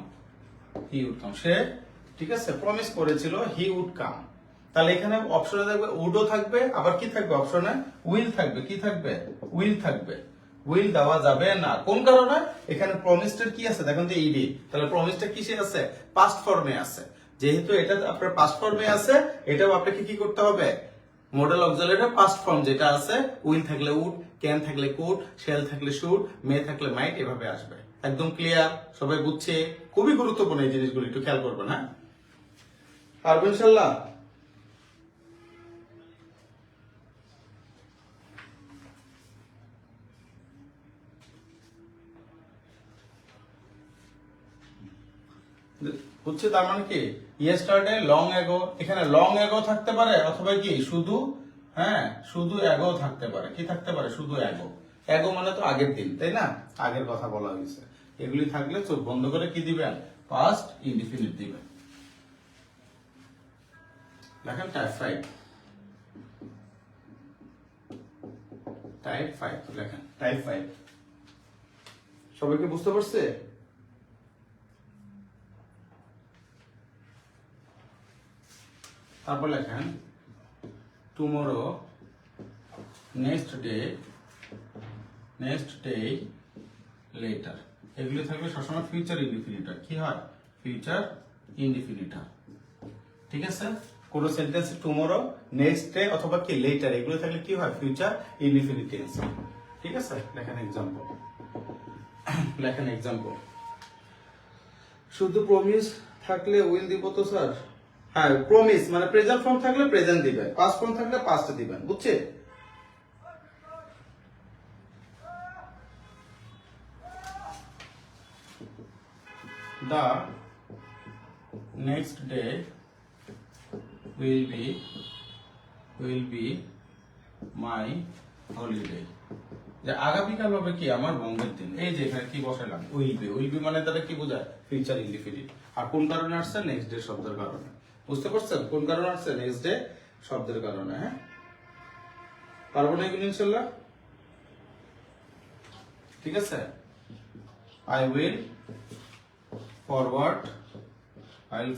সে ঠিক আছে প্রমিস করেছিল he would come। তাহলে এখানে অপশনে থাকবে উডও থাকবে, আবার কি থাকবে অপশনে উইল থাকবে, কি থাকবে উইল থাকবে। উইল দেওয়া যাবে না, কোন কারণে? এখানে প্রমিসটার কি আছে দেখেন তো ইডি, তাহলে প্রমিসটা কিসে আছে? পাস্ট ফর্মে আছে। যেহেতু এটা আপনার পাস্ট ফর্মে আছে, এটাও আপনাকে কি করতে হবে? মডেল অক্সিলারি পাস্ট ফর্ম যেটা আছে, উইল থাকলে উড, ক্যান থাকলে কুড, শেল থাকলে শুড, মে থাকলে মাইট, এভাবে আসবে। একদম ক্লিয়ার? সবাই বুঝছে? খুবই গুরুত্বপূর্ণ এই জিনিসগুলো, একটু খেয়াল করবেন। হ্যাঁ, পারবো ইনশাল্লাহ? বুঝছে? তার মানে কি ইয়েস্টারডে, লং এগো, এখানে লং এগো থাকতে পারে অথবা কি শুধু, হ্যাঁ শুধু এগো থাকতে পারে। কি থাকতে পারে? শুধু এগো। এগো মানে তো আগের দিন, তাই না? আগের কথা বলা হয়েছে। এগুলি থাকলে চোখ বন্ধ করে কি দিবেন? পাস্ট ইনডিফিনিট দিবেন। দেখেন টাইপ 5, টাইপ 5 লেখেন, টাইপ 5। সবাইকে বুঝতে পারছে? তারপর লেখেন টুমরো, নেক্সট ডে, লেটার। এগুলো থাকবে সবসময় ফিউচার ইনডিফিনিটর। কি হয়? ফিউচার ইনডিফিনিটর। ঠিক আছে? কোন সেন্টেন্সে টুমরো, নেক্সট ডে অথবা কি লেটার, এগুলো থাকলে কি হয়? Future indefinite tense. ঠিক আছে? লেখেন এক্সাম্পল, লেখেন এক্সাম্পল। শুধু প্রমিস থাকলে উইল দিব তো স্যার? হ্যাঁ, প্রমিস মানে প্রেজেন্ট ফর্ম থাকলে প্রেজেন্ট দিবেন, পাস্ট ফর্ম থাকলে পাস্ট দিবেন। বুঝছে? The next day will be my holiday। যে আগামীকাল হবে কি আমার বন্ধের দিন। এই যে এখানে কি বসাইলাম? উইল বি মানে তারা কি বোঝায়? Future indefinite. আর কোন কারণে আসছে? নেক্সট ডে শব্দের কারণে। বুঝতে পারছেন কোন কারণে আসছে? নেক্সট ডে শব্দের কারণে। হ্যাঁ, পারবো না এগুলো ইনশাল্লাহ? ঠিক আছে? I will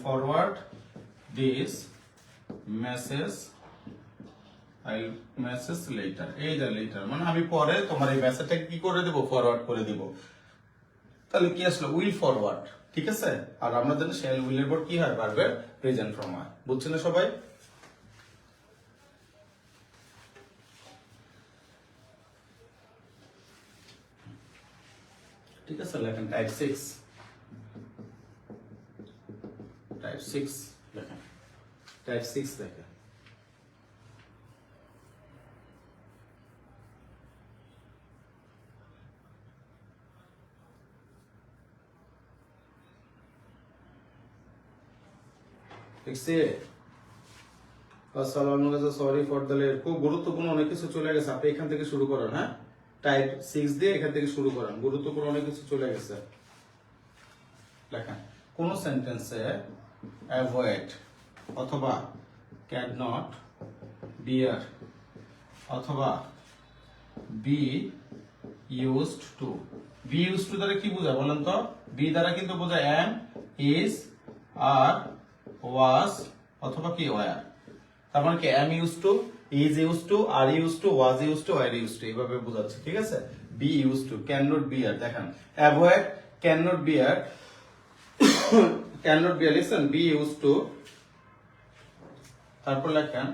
forward this message later। এই যে later মানে আমি পরে তোমার এই মেসেজটা কি করে দেব? ফরওয়ার্ড করে দেব। তাহলে কি আসলো? Will forward. ঠিক আছে? আর আমরা জানি শেল উইলের পর কি হয়? ভার্বের প্রেজেন্ট ফর্ম হয়। বুঝছেন না সবাই? ঠিক আছে, লেখেন টাইপ 6, টাইপ 6 লেখেন, টাইপ 6 লেখেন। দেখছি? আসসালামু আলাইকুম, সরি ফর দ্য লেট। খুব গুরুত্বপূর্ণ অনেক কিছু চলে গেছে, আপনি এখান থেকে শুরু করেন। হ্যাঁ, টাইপ 6 দিয়ে এখান থেকে শুরু করেন, গুরুত্বপূর্ণ অনেক কিছু চলে গেছে। লেখেন কোন সেন্টেন্সে অ্যাভয়েড অথবা ক্যান নট বিয়ার অথবা be used to. Be used to দ্বারা কি বোঝায় বলেন তো? বি দ্বারা কিন্তু বোঝায় এম, ইজ, আর, ওয়াজ অথবা কি ওয়্যার। তার মানে কি am used to, is used to, are used to, was used to, were used to, এইভাবে বোঝাচ্ছে। ঠিক আছে? Be used to, can not bear. দেখেন avoid, can not bear, can not bear, listen, be used to. তারপর লেখেন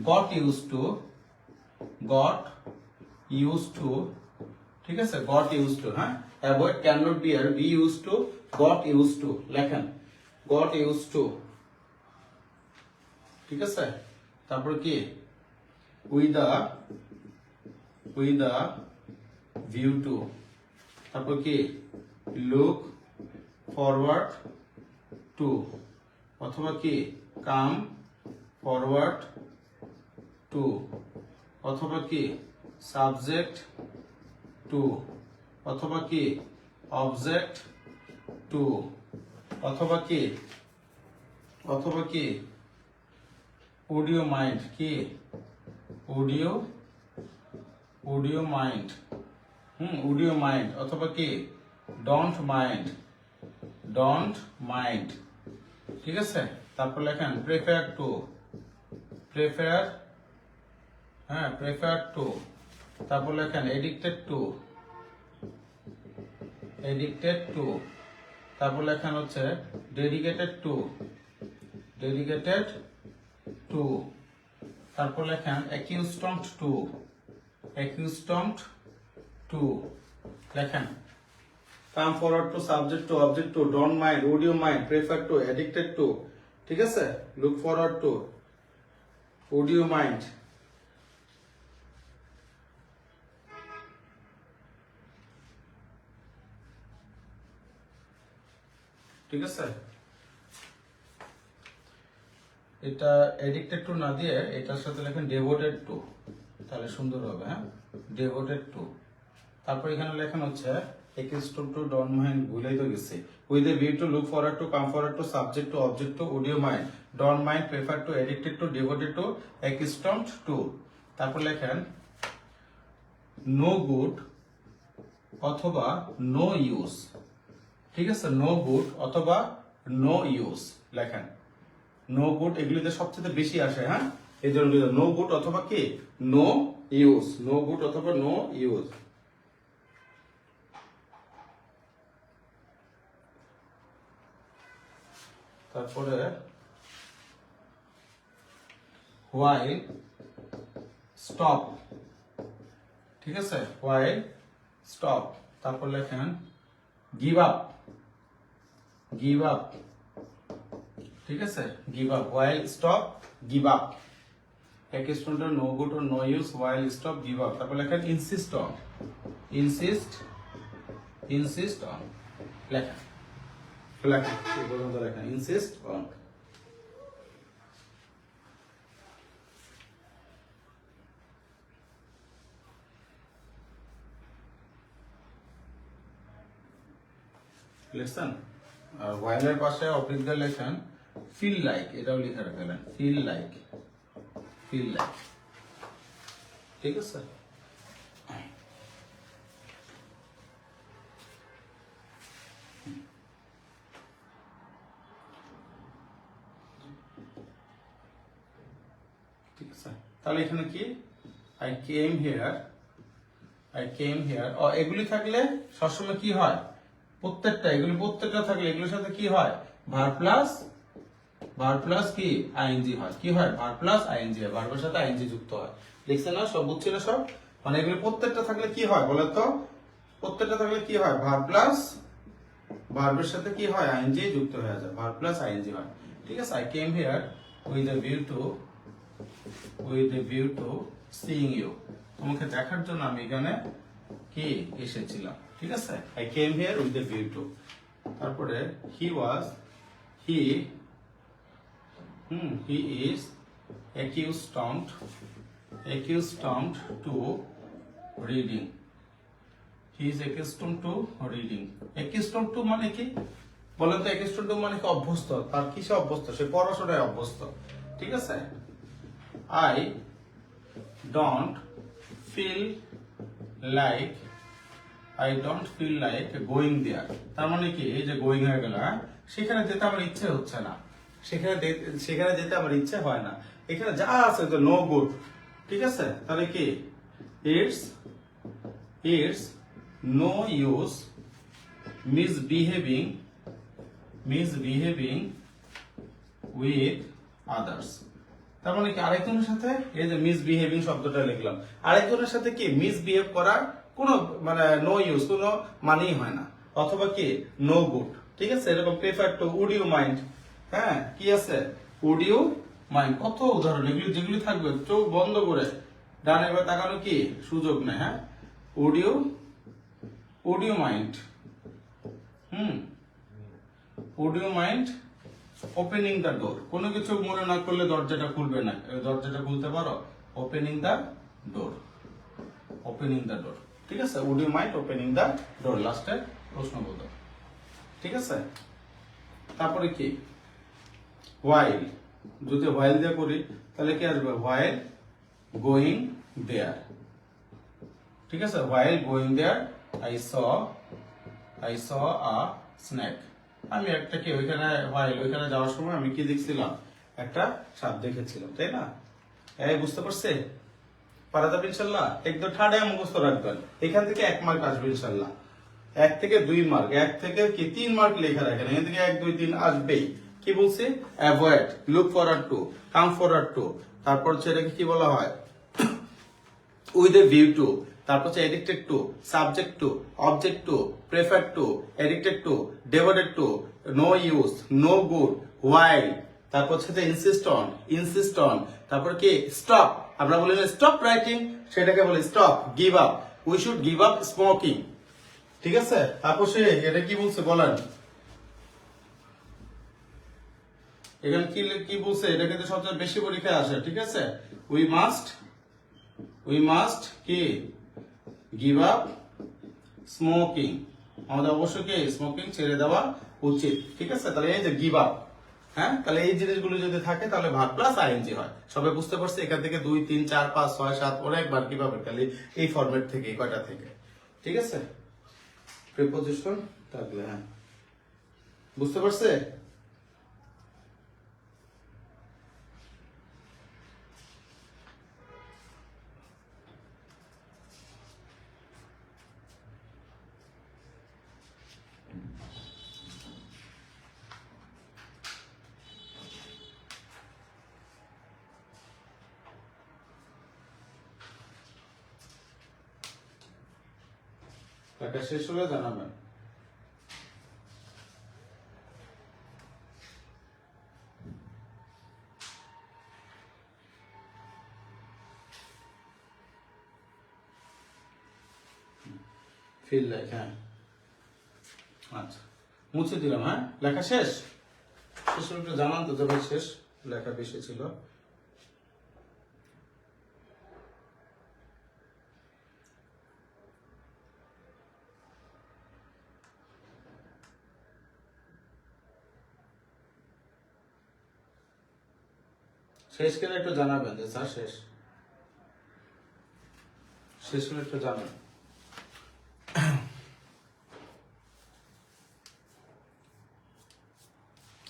got used to, got used to. ঠিক আছে? Got used to. হ্যাঁ, avoid, can not bear, be used to, got used to. লেখেন got used to. ঠিক আছে? তারপর কি উইথ দা ভিউ টু। তারপর কি লুক ফরওয়ার্ড টু অথবা কি কাম ফরওয়ার্ড টু অথবা কি সাবজেক্ট টু অথবা কি অবজেক্ট টু অথবা কি অডিও মাইন্ড কি অডিও মাইন্ড অডিও মাইন্ড অথবা কি ডোন্ট মাইন্ড ঠিক আছে। তারপর লেখেন প্রেফার টু তারপর লেখেন এডিক্টেড টু তারপর লেখেন হচ্ছে ডেডিকেটেড টু তারপর লেখেন অ্যাকিউস্টমড টু লেখেন come forward to subject to object to don't mind audio mind prefer to addicted to ঠিক আছে। Look forward to audio mind ঠিক আছে। এটা এডিক্টেড টু না দিয়ে এটার সাথে লেখেন ডেভোটেড টু, তাহলে সুন্দর হবে। হ্যাঁ, ডেভোটেড টু। তারপর এখানে লেখেন হচ্ছে একিউস্টম টু ডন মাইন্ড, ভুলেই তো গেছি। With a view to look forward to come forward to subject to object to audio mind don't mind prefer to addicted to devoted to accustomed to. তারপর লেখেন নো গুড অথবা নো ইউজ, ঠিক আছে। No good অথবা no use লেখেন। No good এগুলিতে সবচেয়ে বেশি আসে। হ্যাঁ, এই জন্য নো গুড অথবা কি নো ইউজ, নো গুড অথবা নো ইউজ। তারপরে হোয়াইল স্টপ, ঠিক আছে। While stop. তারপর লেখেন গিভ আপ, ঠিক আছে। Give up, while stop give up. এক student no good or no use, while stop give up. তারপর লেখেন ইনসিস্ট অন, লেখেন এই পর্যন্ত লেখেন ইনসিস্ট অন। লিখছেন? আর হোয়াইলের পাশে অবলিক লেখেন ফিল লাইক, এটাও লিখে রাখলেন ফিল লাইক, ঠিক আছে। ঠিক আছে, তাহলে এখানে কি I came here, এগুলি থাকলে সবসময় কি হয়, এগুলি প্রত্যেকটা থাকলে এগুলোর সাথে কি হয়, ভার্ব প্লাস কি আইএনজি হয়। কি হয়, ভার্ব প্লাস আইএনজি হয়, ভার্বের সাথে আইএনজি যুক্ত হয়। দেখছেন না, সব বুঝছিল সব। মানে এগুলি প্রত্যেকটা থাকলে কি হয় বলে তো, প্রত্যেকটা থাকলে কি হয়, ভার্ব প্লাস ভার্বের সাথে কি হয়, আইএনজি যুক্ত হয়ে যায়, ভার্ব প্লাস আইএনজি হয়। ঠিক আছে। I came here with a view to seeing you, তোমাকে দেখার জন্য আমি এখানে কি এসেছিলাম। ঠিক আছে। I came here with a view to। তারপরে he is accustomed to reading, he is accustomed to reading। accustomed to মানে কি বলেন তো, accustomed to মানে কি অভ্যস্ত, তার কিসে অভ্যস্ত, সে পড়াশোনায় অভ্যস্ত। ঠিক আছে। I don't feel like going there, তার মানে কি এই যে গোয়িং হয়ে গেল, সেখানে যেতে আমার ইচ্ছে হচ্ছে না, সেখানে যেতে আমার ইচ্ছে হয় না। এখানে যা আছে তো নো গুড, ঠিক আছে। তাহলে কি it's no use misbehaving with others. তার মানে কি আরেকজনের সাথে, এই যে মিসবিহেভিং শব্দটা লিখলাম, আরেকজনের সাথে কি মিসবিহেভ করা কোনো মানে নো ইউজ কোনো মানেই হয় না, অথবা কি নো গুড। ঠিক আছে। এরকম প্রেফার টু, অডিও মাইন্ড। হ্যাঁ, কি আছে অডিও মাইন্ড, কত উদাহরণ এগুলি, যেগুলি থাকবে চোখ বন্ধ করে ডানে বা তাকানো কি সুযোগ নেই। হ্যাঁ, audio mind, audio mind opening the ডোর, কোনো কিছু মনে না করলে দরজাটা খুলবে না, দরজাটা খুলতে পারো, opening the door, opening the door, ঠিক আছে, would you mind opening the door, লাস্টের প্রশ্নবোধক, ঠিক আছে। তারপরে কি, হোয়াইল, যদি হোয়াইল দিয়ে করি তাহলে কি আসবে, হোয়াইল গোয়িং দেয়ার, ঠিক আছে, while going there I saw a snack, আমি একটা কি ওইখানে হোয়াইল ওইখানে যাওয়ার সময় আমি কি দেখছিলাম, একটা সাপ দেখেছিলাম, তাই না? এই বুঝতে পারছে? পারা যাবে ইনশাল্লাহ? একদম ঠাড়ে মুখস্থ রাখবেন, এখান থেকে 1 মার্ক আসবে ইনশাল্লাহ, 1 থেকে 2 মার্ক, 1 থেকে কি 3 মার্ক লেখা রাখেন, এখান থেকে 1 2 3 আসবেই। কি বলছে, avoid, look forward to, come forward to, তারপর হচ্ছে এটাকে কি বলা হয়, উইথ এ ভিউ টু, তারপর হচ্ছে addicted to, subject to, object to, prefer to, addicted to, devoted to, no use, no good, while, তারপর হচ্ছে ইনসিস্ট অন, তারপর কি স্টপ, আমরা বলি না স্টপ রাইটিং, সেটাকে বলি stop, give up, we should give up smoking, ঠিক আছে। তারপর সে এটা কি বলছে বলেন, এখানে কি বলছে, এটা কিন্তু সবচেয়ে বেশি পরীক্ষায় আসে, ঠিক আছে, উই মাস্ট কি গিভ আপ স্মোকিং, আমাদের অবশ্যই কি স্মোকিং ছেড়ে দেওয়া উচিত, ঠিক আছে। তাহলে এই যে গিভ আপ, হ্যাঁ, তাহলে এই জিনিসগুলো যদি থাকে তাহলে ভার্ব প্লাস আইএনজি হয়। সবাই বুঝতে পারছে? এখান থেকে 2 3 4 5 6 7 অনেকবার কিভাবে, তাহলে এই ফরম্যাট থেকে এই কয়টা থেকে, ঠিক আছে, প্রিপোজিশন থাকলে, হ্যাঁ, বুঝতে পারছে? লেখা শেষ হলে জানাবেন। ফিল লাইক, হ্যাঁ, আচ্ছা, মুছে দিলাম, হ্যাঁ, লেখা শেষ, শেষ হলে একটু জানান তো যে ভাই শেষ, লেখা বেশি ছিল। শেষ করে একটু জানাবেন যে স্যার শেষ, শেষ হলে একটু জানাবেন।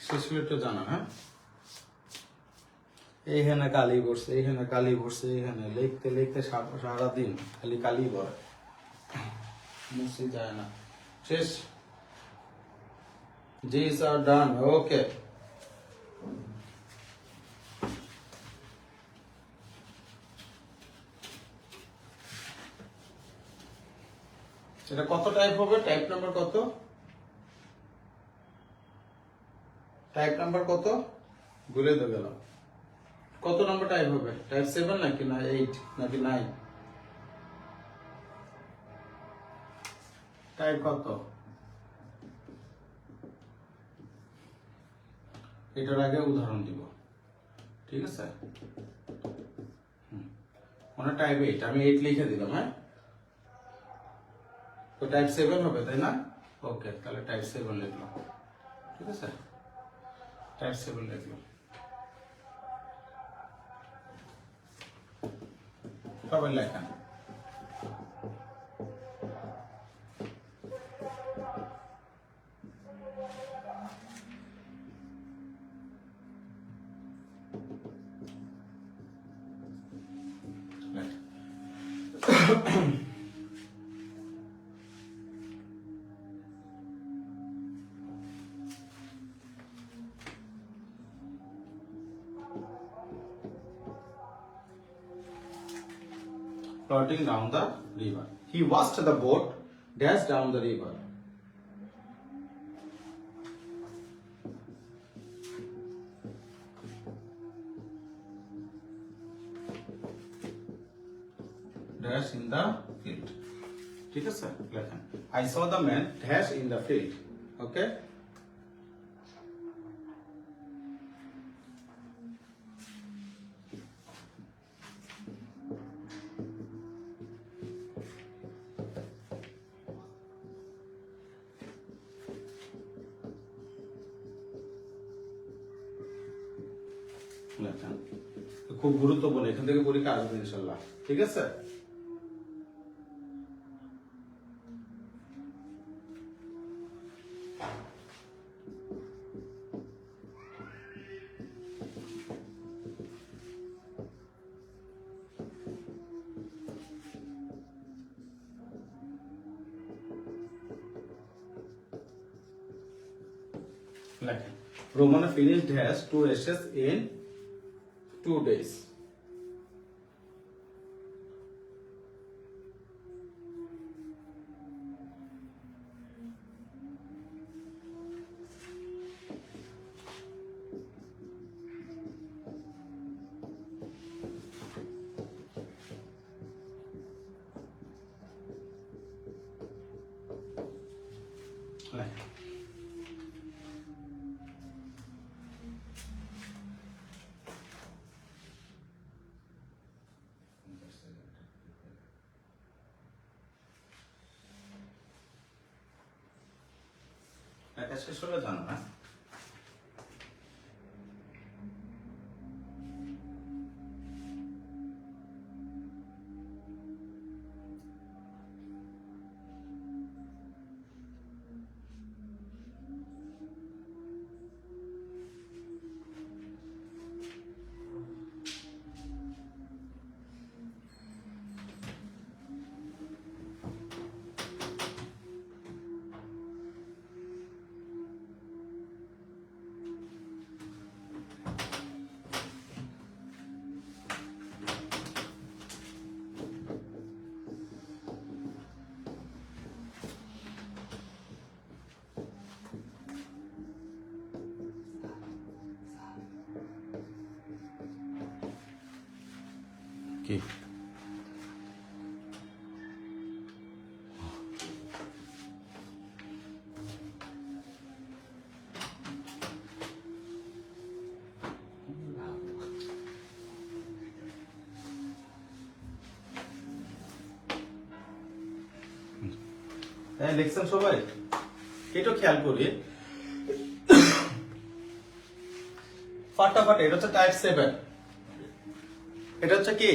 শেষ হলে একটু জানান, হ্যাঁ। এইখানে কালি পড়ছে, এইখানে কালি পড়ছে, এইখানে লিখতে লিখতে সারাদিন খালি কালি পড়ে, মুছে যায় না। শেষ, জি স্যার, ডান, ওকে। এটা কত টাইপ হবে, টাইপ নাম্বার কত, টাইপ নাম্বার কত ভুলে তো গেলাম, কত নাম্বার টাইপ হবে, টাইপ 7 নাকি না 8 নাকি 9, টাইপ কত, এটার আগে উদাহরণ দিব, ঠিক আছে, মানে টাইপ 8, আমি 8 লিখে দিলাম, হ্যাঁ, তো টাইপ 7 হবে তাই না, ওকে, তাহলে টাইপ 7 লিখলাম, ঠিক আছে, টাইপ 7 লিখলাম, সবাই লেখেন। Floating down the river. He watched the boat dash down the river. Dash in the field. ঠিক আছে, লেখেন। I saw the man dash in the field. Okay? লেখেন। খুব গুরুত্বপূর্ণ, এখান থেকে পরীক্ষা আসবে ইনশাল্লাহ, ঠিক আছে? লেখেন Romana finished has 2 essays in 2 days. লেখেন লেখা শেষ হলে জানো না? কি লিখছেন সবাই? এটা খেয়াল করি ফাটাফাট। এটা হচ্ছে টাইপ 7, এটা হচ্ছে কি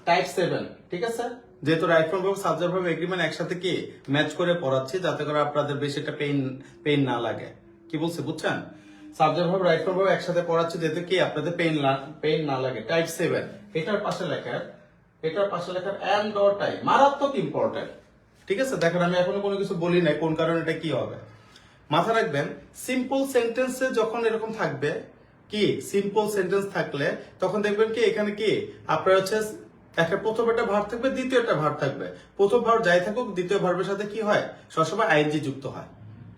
টাইপ 7, ঠিক আছে? যেহেতু right form verb subject verb agreement একসাথে কি ম্যাচ করে পড়াচ্ছি, যাতে করে আপনাদের বেশি একটা পেইন না লাগে। কি বলছে বুঝছেন? Subject verb right form verb একসাথে পড়াচ্ছি যাতে কি আপনাদের পেইন না লাগে। টাইপ 7 এটার পাশে লেখার এন্ড অর টাই মারাত্মক ইম্পর্টেন্ট, ঠিক আছে? দেখেন আমি এখনো কোনো কিছু বলি নাই কোন কারণে এটা কি হবে। মাথা রাখবেন, সিম্পল সেন্টেন্সে যখন এরকম থাকবে কি সিম্পল সেন্টেন্স থাকলে তখন দেখবেন কি এখানে কি আপনার হচ্ছে একটা প্রথম একটা ভার্ব থাকবে, দ্বিতীয় একটা ভার্ব থাকবে। প্রথম ভার্ব যাই থাকুক দ্বিতীয় ভার্বের সাথে কি হয় সবসময় আইএনজি যুক্ত হয়।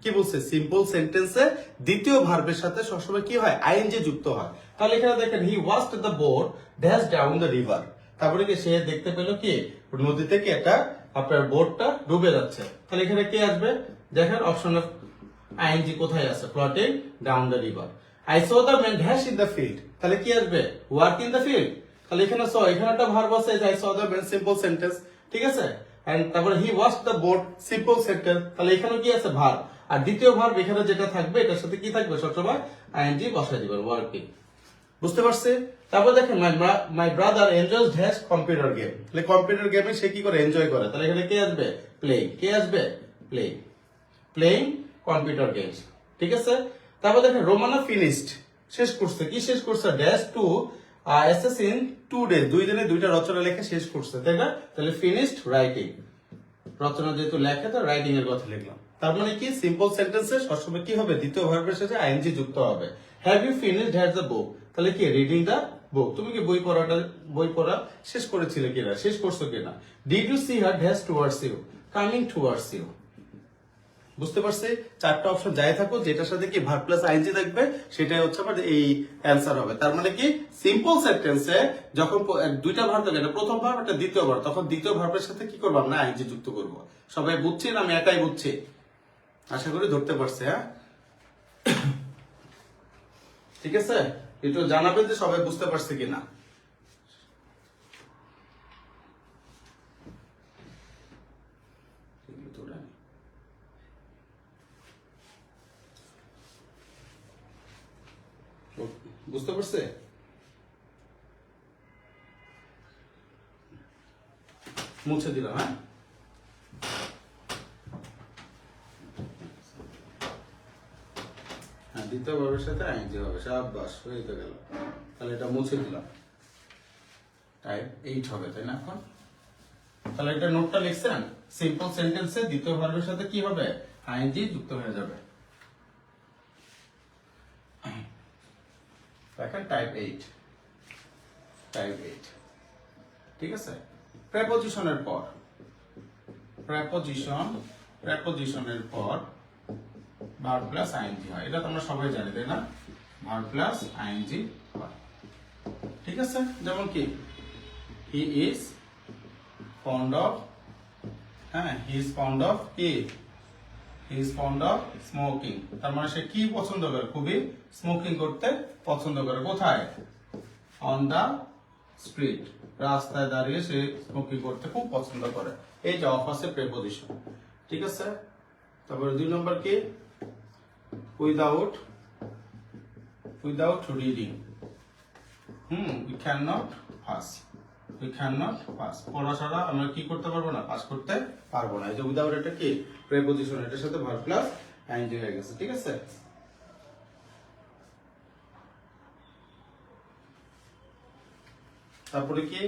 কি বলছে? সিম্পল সেন্টেন্সে দ্বিতীয় ভার্বের সাথে সবসময় কি হয় আইএনজি যুক্ত হয়। তাহলে এখানে দেখেন he watched the boat dash down the river. তারপরে কি সে দেখতে পেল কি নদী থেকে একটা আপনার বোটটা ডুবে যাচ্ছে। তাহলে এখানে কি আসবে? দেখেন অপশন অফ আইএনজি কোথায় আছে? Floating down the river. I saw the man dash in the field. তাহলে কি আসবে? Work in the field. তাহলে এখানে সো এখানে একটা ভার্ব আছে I saw the man simple sentence, ঠিক আছে? এন্ড তারপরে he watched the boat simple sentence. তাহলে এখানে কি আছে? ভার্ব। আর দ্বিতীয় ভার্ব এখানে যেটা থাকবে এটার সাথে কি থাকবে? সবসময় আইএনজি বসাই দিবেন, ওয়ার্কিং। বুঝতে পারছে? তারপর দেখেন my brother enjoys dash computer game. তাহলে কম্পিউটার গেমে সে কি করে? এনজয় করে। তাহলে এখানে কে আসবে? প্লেইং। কে আসবে? প্লেইং কম্পিউটার গেমস, ঠিক আছে? তারপর দেখেন রোমানা ফিনিশড শেষ করছে। কি শেষ করছে? Dash to SS in 2 days, 2 দিনে 2টা রচনা লেখা শেষ করছে, তাই না? তাহলে ফিনিশড রাইটিং, রচনা যেহেতু লেখে তো রাইটিং এর কথা লিখলাম। তার মানে কি সিম্পল সেন্টেন্সে সবসময় কি হবে? দ্বিতীয় ভার্বের সাথে আইএনজি যুক্ত হবে। Have you finished has the book? তাহলে কি রিডিং দ্য বুক, তুমি কি বই পড়া শেষ করেছিলে কিনা, শেষ করছো কিনা? Did you see her dash towards you, coming towards you. বুঝতে পারছি? চারটা অপশন যাই থাকো যেটার সাথে কি ভার্ব প্লাস আইএনজি থাকবে সেটাই হচ্ছে আমার এই অ্যান্সার হবে। তার মানে কি সিম্পল সেন্টেন্সে যখন দুইটা ভার্ব থাকে, এটা প্রথম ভার্ব একটা দ্বিতীয় ভার্ব, তখন দ্বিতীয় ভার্বের সাথে কি করবো আমরা? আইএনজি যুক্ত করব। সবাই বুঝছি না আমি একাই বুঝছি? আশা করি ধরতে পারছে। হ্যাঁ, ঠিক আছে? একটু জানাবেন যে সবাই বুঝতে পারছে কিনা। বুঝতে পারছে? মুছে দিলাম। হ্যাঁ, হ্যাঁ, দ্বিতীয় ভার্বের সাথে আইএনজি হবে। সাবাস, হয়ে তো গেল। তাহলে এটা মুছে দিলাম। টাইপ 8 হবে, তাই না? এখন তাহলে এটা নোটটা লিখছেন, সিম্পল সেন্টেন্সে দ্বিতীয় ভার্বের সাথে কি হবে? আইএনজি যুক্ত হয়ে যাবে। দেখেন টাইপ 8, টাইপ 8, ঠিক আছে। প্রেপোজিশনের পর, প্রেপোজিশনের পর ভার্ব প্লাস আইএনজি হয়। এটা তো আমরা সবাই জানি, তাই না? ভার্ব প্লাস আইএনজি হয়, ঠিক আছে। যেমন কি হি ইজ ফন্ড অফ, হ্যাঁ, হি ইজ ফন্ড অফ কি, he is fond of smoking. তার মানে সে কি পছন্দ করে? খুবই স্মোকিং করতে পছন্দ করে। কোথায়? অন দা স্ট্রিট, রাস্তায় দাঁড়িয়ে সে স্মোকিং করতে খুব পছন্দ করে। এই যে অফ আছে প্রেপোজিশন, ঠিক আছে। তারপরে 2 নম্বর কি, without reading, we can not pass, we can not pass. পড়া ছাড়া আমরা কি করতে পারবো না? পাস করতে পারবো না। এই যে উইদাউট, এটা কি প্রেপোজিশন, এটার সাথে ভার্ব প্লাস আইএনজি হয়ে গেছে, ঠিক আছে। তারপরে কি,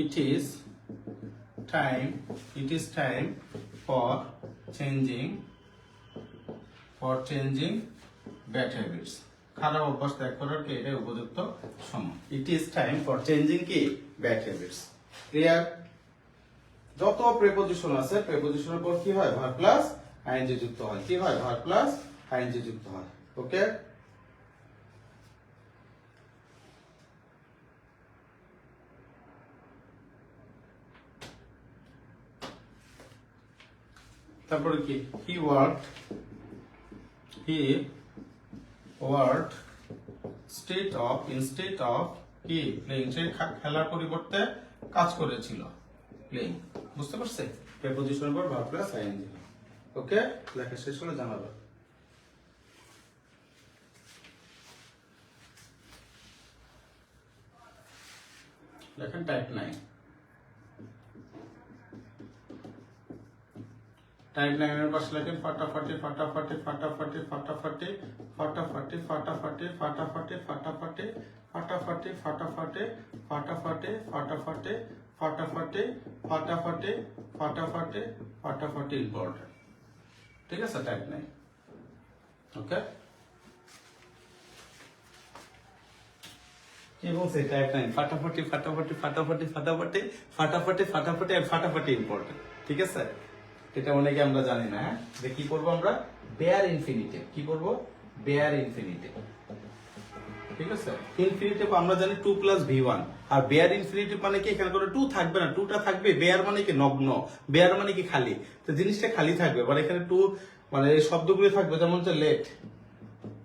it is time for changing bad habits, খারাপ অভ্যাস ত্যাগ করার কি এটা উপযুক্ত সময়। it is time for changing কি bad habits। ক্লিয়ার? যত প্রেপোজিশন আছে, প্রেপোজিশনের পর কি হয়? ভার্ব প্লাস আইএনজি যুক্ত হয়। কি হয়? ভার্ব প্লাস আইএনজি যুক্ত হয়। ওকে, তারপরে কি, হি ওয়ার্কড ইনস্টেড অফ কি প্লেইং, সে খেলার পরিবর্তে কাজ করেছিল, প্লেইং। বুঝতে পারছে? প্রেপোজিশনের পর ভার্ব প্লাস আইএনজি। ওকে, লেখা শেষ হলে জানাবে। লেখেন টাইপ 9। টাইপ 9 এর পাশে লেখেন ফাটাফাটি, ফাটাফাটি, ফাটাফাটি, ফাটাফাটি, ফাটাফাটি, ফাটাফাটি, ফাটাফাটি, ফাটাফাটি, ফাটাফাটি, ফাটাফাটি, ফাটাফাটি, ফাটাফাটি, ফাটাফাটি, ফাটাফাটি, ফাটাফাটি, ফাটাফাটি ইম্পর্টেন্ট, ঠিক আছে। টাইপ 9। ওকে, কি বলছে? টাইপ 9 ফাটাফাটি, ফাটাফাটি, ফাটাফাটি, ফাটাফাটি, ফাটাফাটি, ফাটাফাটি আর ফাটাফাটি ইম্পর্টেন্ট, ঠিক আছে। এটা অনেকে আমরা জানি না। হ্যাঁ, যে কি করব আমরা? Bare infinitive. কি করব? বেয়ার ইনফিনিটিভ, ঠিক আছে। ইনফিনিটিভ আমরা জানি 2 + v1, আর বেয়ার ইনফিনিটিভ মানে কি? এখানে কোনো 2 থাকবে না, 2টা থাকবে। বেয়ার মানে কি? নগ্ন। বেয়ার মানে কি? খালি। তো জিনিসটা খালি থাকবে, মানে এখানে 2 মানে এই শব্দগুলো থাকবে, যেমন হচ্ছে লেট,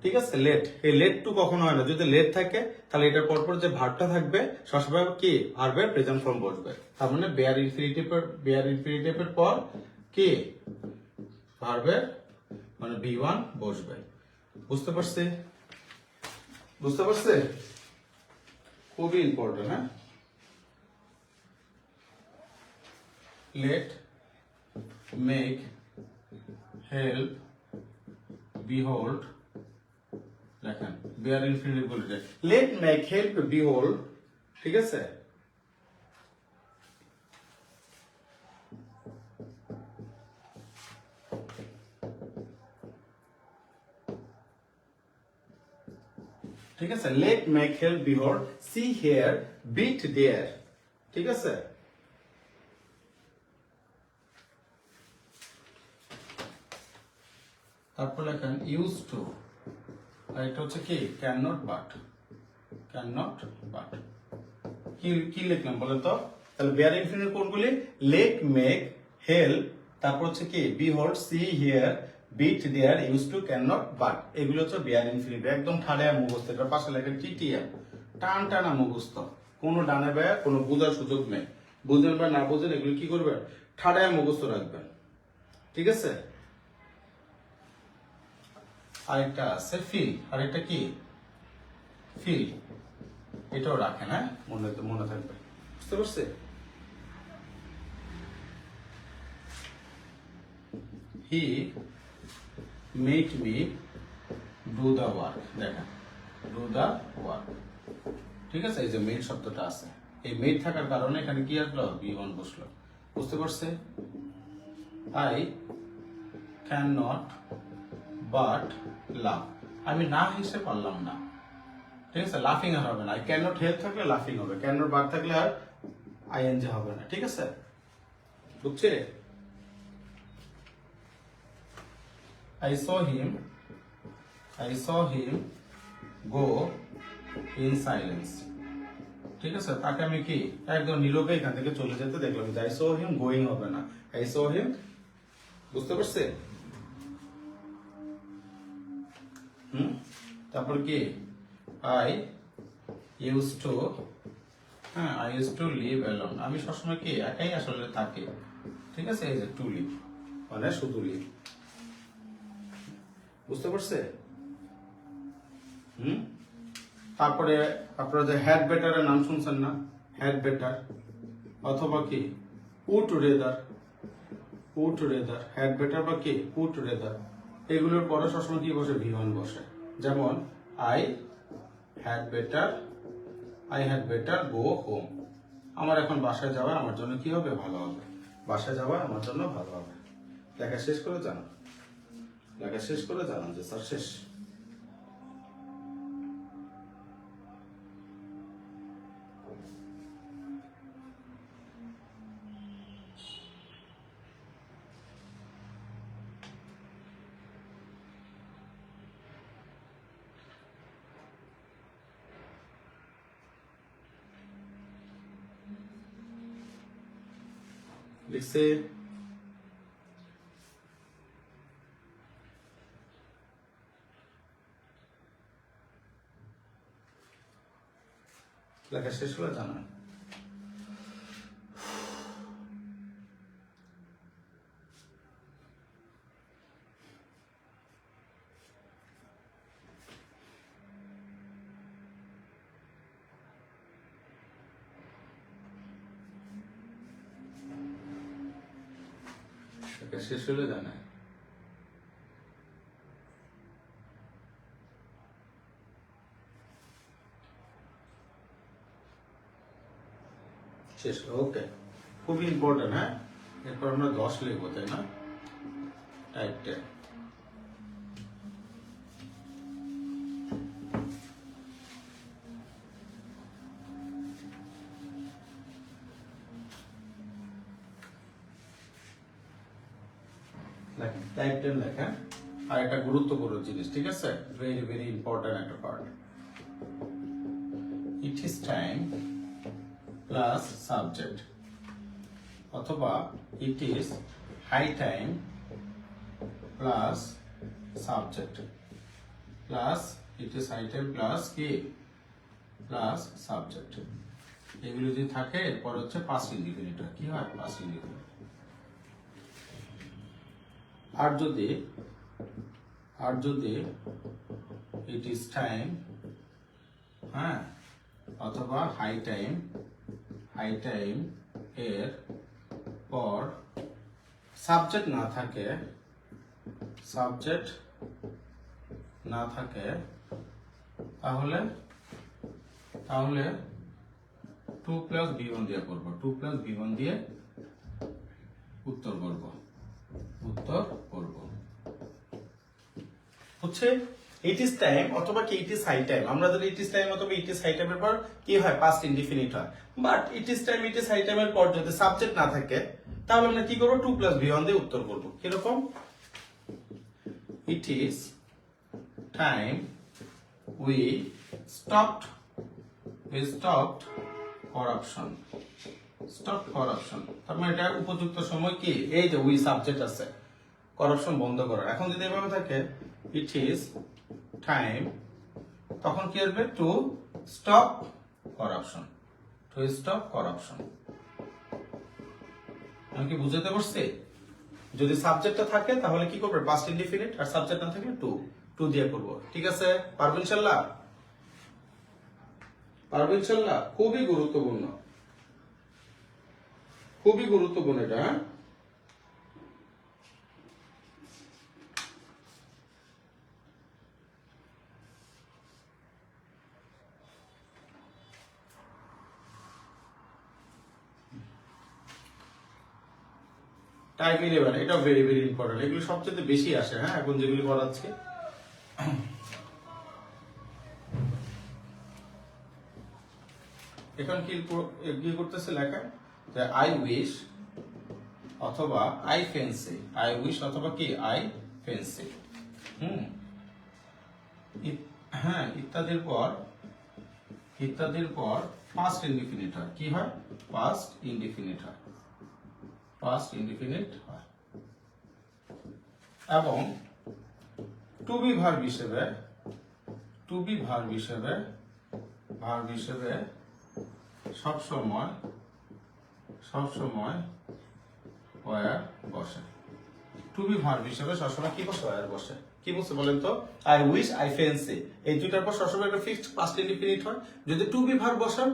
ঠিক আছে। লেট, এই লেট 2 কখনো হয় না। যদি লেট থাকে তাহলে এটার পরপর যে ভার্বটা থাকবে সবসময় কি? ভার্বের প্রেজেন্ট ফর্ম বসবে। তার মানে বেয়ার ইনফিনিটিভের পর কি? ভার্বের মানে v1 বসবে। বুঝতে পারছে? বুঝতে পারছে? খুবই ইম্পর্টেন্ট। হ্যাঁ, লেট, মেক, হেল্প, বিহোল্ড, লেখেন বেয়ার ইনফিনিটিভ বলে। লেট, মেক, হেল্প, বিহোল্ড, ঠিক আছে। ঠিক আছে, let, make, help, behold, see, hear, bid, dare, ঠিক আছে। তারপর লেখেন ইউজ টু, আর এটা হচ্ছে কি? Can not, but, can not, but. কি লিখলাম বলে তো? তাহলে বেয়ার ইনফিনিটিভ কোনগুলি? লেট, মেক, হেল্প, তারপর হচ্ছে কি? Behold, see, hear, bid, dare, use to, can not, but. এগুলো হচ্ছে বেয়ার ইনফিনিটিভ। একদম ঠাড়ায় মুখস্থ। এটার পাশে লেখেন টিটিএম, টান টানা মুখস্থ। কোনো ডানে বায়া কোনো বোঝার সুযোগ নেই। বুঝেন বা না বুঝেন, এগুলো কি করবেন? ঠাড়ায় মুখস্থ রাখবেন, ঠিক আছে। আরেকটা আছে ফিল, আরেকটা কি? ফিল, এটাও রাখেন। হ্যাঁ, মনে থাকবে। বুঝতে পারছে? He made me do the work, দেখেন ডু দ্য ওয়ার্ক, ঠিক আছে। এই যে মেড শব্দটা আছে, এই মেড থাকার কারণে এখানে কি আসলো, V1 বসলো, বুঝতে পারছে। আই ক্যান নট বাট লাভ, আমি না হেসে পারলাম না, ঠিক আছে। লাফিং আর হবে না, আই ক্যান নট হেল্প থাকলে লাফিং হবে, ক্যান নট বাট থাকলে আর আইএনজি হবে না, ঠিক আছে, বুঝছে। I saw him go in silence, ঠিক আছে। তাকে আমি কি একদম নীরবে এখান থেকে চলে যেতে দেখলাম, I saw him going হবে না, I saw him, বুঝতে পারছে। তারপর কি I used to live alone, আমি সবসময় কি একাই আসলে থাকি, ঠিক আছে। এই যে টু লিভ মানে শুধু লিভ, বুঝতে পারছে। তারপরে আপনারা যে হ্যাড বেটারের নাম শুনছেন না, হ্যাড বেটার অথবা কি উড রেদার, হ্যাড বেটার বা কি উড রেদার, এগুলোর পরে সবসময় কি বসে, V1 বসে। যেমন I had better go home, আমার এখন বাসায় যাওয়া আমার জন্য কি হবে, ভালো হবে, বাসায় যাওয়া আমার জন্য ভালো হবে। লেখা শেষ করে জানান, যে স্যার শেষ। লিখছে লেখা শেষ হলে জানান। লেখা শেষ হলে জানায়। শেষ, ওকে, খুবই ইম্পর্টেন্ট। হ্যাঁ, এরপর আমরা 10 লিখবো, তাই না। টাইপ 10, টাইপ 10 লেখা। আর একটা গুরুত্বপূর্ণ জিনিস, ঠিক আছে, ভেরি ভেরি ইম্পর্টেন্ট একটা part, it is time plus subject, অথবা it is high time plus subject, plus it is high time plus কি প্লাস সাবজেক্ট, এগুলো যদি থাকে এরপর হচ্ছে পাস্ট ইনডিফিনিট, কি হয় পাস্ট ইনডিফিনিট। আর যদি ইট ইজ টাইম, হ্যাঁ, অথবা হাই টাইম এর পর সাবজেক্ট না থাকে, তাহলে 2 প্লাস V1 দিয়ে করবো, 2 প্লাস V1 দিয়ে উত্তর করব, হচ্ছে ইট ইজ টাইম অথবা কি ইট ইজ হাই টাইম। আমরা যদি ইট ইজ টাইম অথবা ইট ইজ হাই টাইমের পর কি হয়, পাস্ট ইনডিফিনিট হয়। But it is time it is high টাইমের পর যদি সাবজেক্ট না থাকে তাহলে আমরা কি করব, 2 প্লাস V1 দিয়ে উত্তর করব। কিরকম, ইট is time we stopped corruption, তার মানে এটা উপযুক্ত সময় কি, এই যে উই সাবজেক্ট আছে, করাপশন বন্ধ করার। এখন যদি এভাবে থাকে ইট ইজ টাইম, তখন কি আসবে, টু স্টপ করাপশন, আমি কি বুঝাতে পারছি। যদি সাবজেক্টটা থাকে তাহলে কি করবে, পাস্ট ইনডিফিনিট, আর সাবজেক্ট না থাকলে টু দিয়ে করব, ঠিক আছে। পারবেন ইনশাআল্লাহ, খুবই গুরুত্বপূর্ণ এটা, হ্যাঁ। টাইপ 11 এটা ভেরি ভেরি ইম্পর্টেন্ট, এগুলো সবচেয়ে বেশি আসে। হ্যাঁ, এখন যেগুলি করাচ্ছি এখন কি করতেছে লেখা, যে আই উইশ অথবা আই ফ্যান্সি, আই উইশ অথবা কি আই ফ্যান্সি, হ্যাঁ, ইত্যাদির পর পাস্ট ইনডিফিনিট হয়। কি হয়? পাস্ট ইনডিফিনিট হয়, পাস্ট ইনডিফিনিট হয়। এবং টু বি ভার্ব হিসেবে সবসময় ওয়্যার বসে। টু বি ভার্ব হিসেবে সবসময় কি বসে? ওয়্যার বসে। কি বলছে বলেন তো? আই উইশ, আই ফ্যান্সি, এই দুইটার পর সবসময় একটা ফিক্সড পাস্ট ইনডিফিনিট হয়। যদি টু বি ভার্ব বসান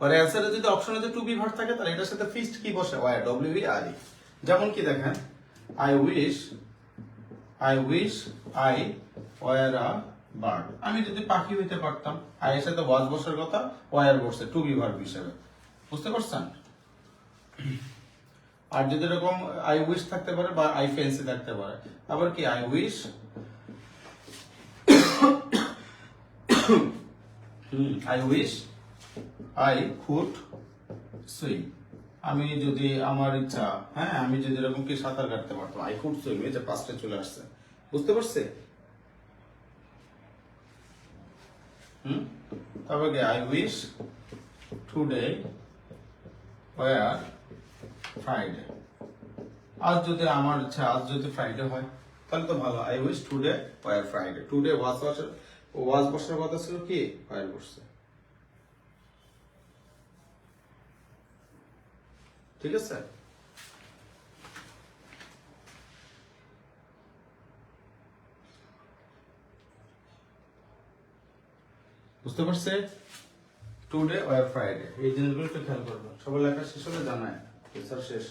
আর অ্যানসারে যদি অপশনে যদি টু বি ভার্ব থাকে, তাহলে এটার সাথে ফিক্সড কি বসে? Were, WERE। যেমন কি দেখেন, I wish I were a bird. আমি যদি পাখি হইতে পারতাম, আই এর সাথে ওয়াজ বসার কথা, ওয়্যার বসে টু বি ভার্ব হিসেবে। বুঝতে পারছেন? আর যদি এরকম আই উইশ থাকতে পারে বা আই ফ্যান্সি থাকতে পারে। আবার কি I wish I could swim. আমি যদি আমার ইচ্ছা, হ্যাঁ, আমি যদি এরকম কি সাঁতার কাটতে পারতাম, আই কুড সুইম, এই যে পাঁচটা চলে আসছে। বুঝতে পারছে? তারপর কি I wish today were Friday. আজ যদি আমার ইচ্ছা, আজ যদি ফ্রাইডে হয় তাহলে তো ভালো। I wish today were Friday. Today was বসার কথা ছিল, কি ওয়্যার বসছে। ঠিক আছে? বুঝতে পারছে? টুডে ওয়্যার ফ্রাইডে, এই জিনিসগুলো একটু খেয়াল করবেন। সবার লেখা শেষ হলে জানায় স্যার শেষ।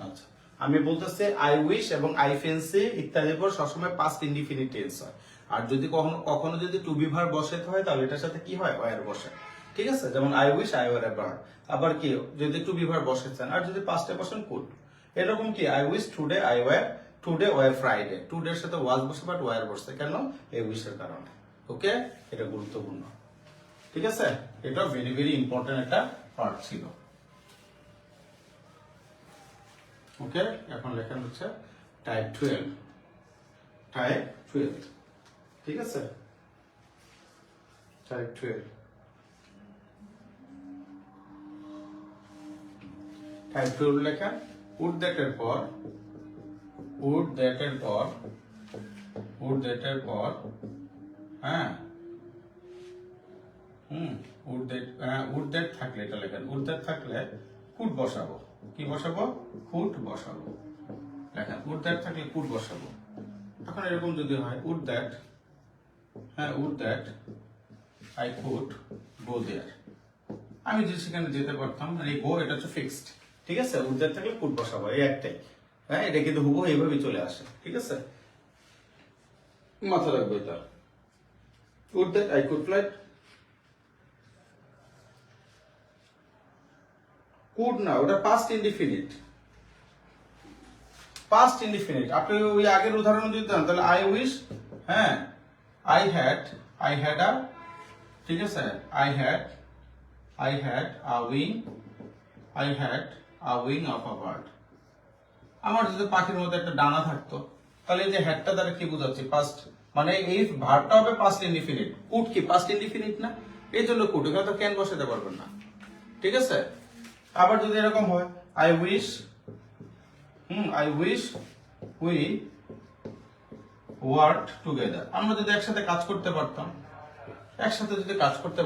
আচ্ছা, আমি বলতেছি আই উইশ এবং আই ফ্যান্সি ইত্যাদির পর সবসময় পাস্ট ইনডিফিনিট টেন্স হয়। আর যদি কখনো যদি টু বি ভার্ব বসাতে হয়, তাহলে এটার সাথে কি হয়? ওয়্যার বসে। ঠিক আছে? যেমন I wish I were a bird. আবার কি যদি টু বি ভার্ব বসাচ্ছেন, আর যদি পাস্টে বসেন কুড। এরকম কি I wish today I were today were Friday. Today এর সাথে ওয়াজ বসে বাট ওয়্যার বসছে কেন? এই উইশের কারণে। ওকে, এটা গুরুত্বপূর্ণ। ঠিক আছে? এটা ভেরি ভেরি ইম্পর্টেন্ট একটা পার্ট ছিল। ওকে, এখন লেখা হচ্ছে টাইপ 12। ঠিক আছে? টাইপ 12 লেখা উড দ্যাটের পর হ্যাঁ, উড দ্যাট থাকলে এটা লেখেন। উড দ্যাট থাকলে কুড বসাবো। কি বসাবো? কুড বসাবো। লেখেন উড দ্যাট থাকলে কুড বসাবো। এখন এরকম যদি হয় উড দ্যাট, হ্যাঁ, would that I could go there. আমি যদি সেখানে যেতে পারতাম, মানে গো এটা হচ্ছে ফিক্সড। ঠিক আছে? উড দ্যাট থাকলে কুড বসাবো, এই একটাই। হ্যাঁ, এটা কিন্তু হুবহু এইভাবেই চলে আসে। ঠিক আছে? মাথা রাখবো এটা। Would that I could fly. Could না, ওটা পাস্ট ইনডিফিনিট। Past indefinite. আপনি ওই আগের উদাহরণ যদি দেন, তাহলে আই উইশ, হ্যাঁ, আই হ্যাড আ, ঠিক আছে, I had a wing of a bird. আমার যদি পাখির মধ্যে একটা ডানা থাকতো, তাহলে এই যে হ্যাডটা দ্বারা কি বোঝাচ্ছে? পাস্ট, মানে এই ভার্বটা হবে পাস্ট ইনডিফিনিট। কুড কি পাস্ট ইনডিফিনিট না? এই জন্য কুড, এখানে তো ক্যান বসাতে পারবেন না। ঠিক আছে? আবার যদি এরকম হয় I wish we worked together. আমরা যদি একসাথে কাজ করতে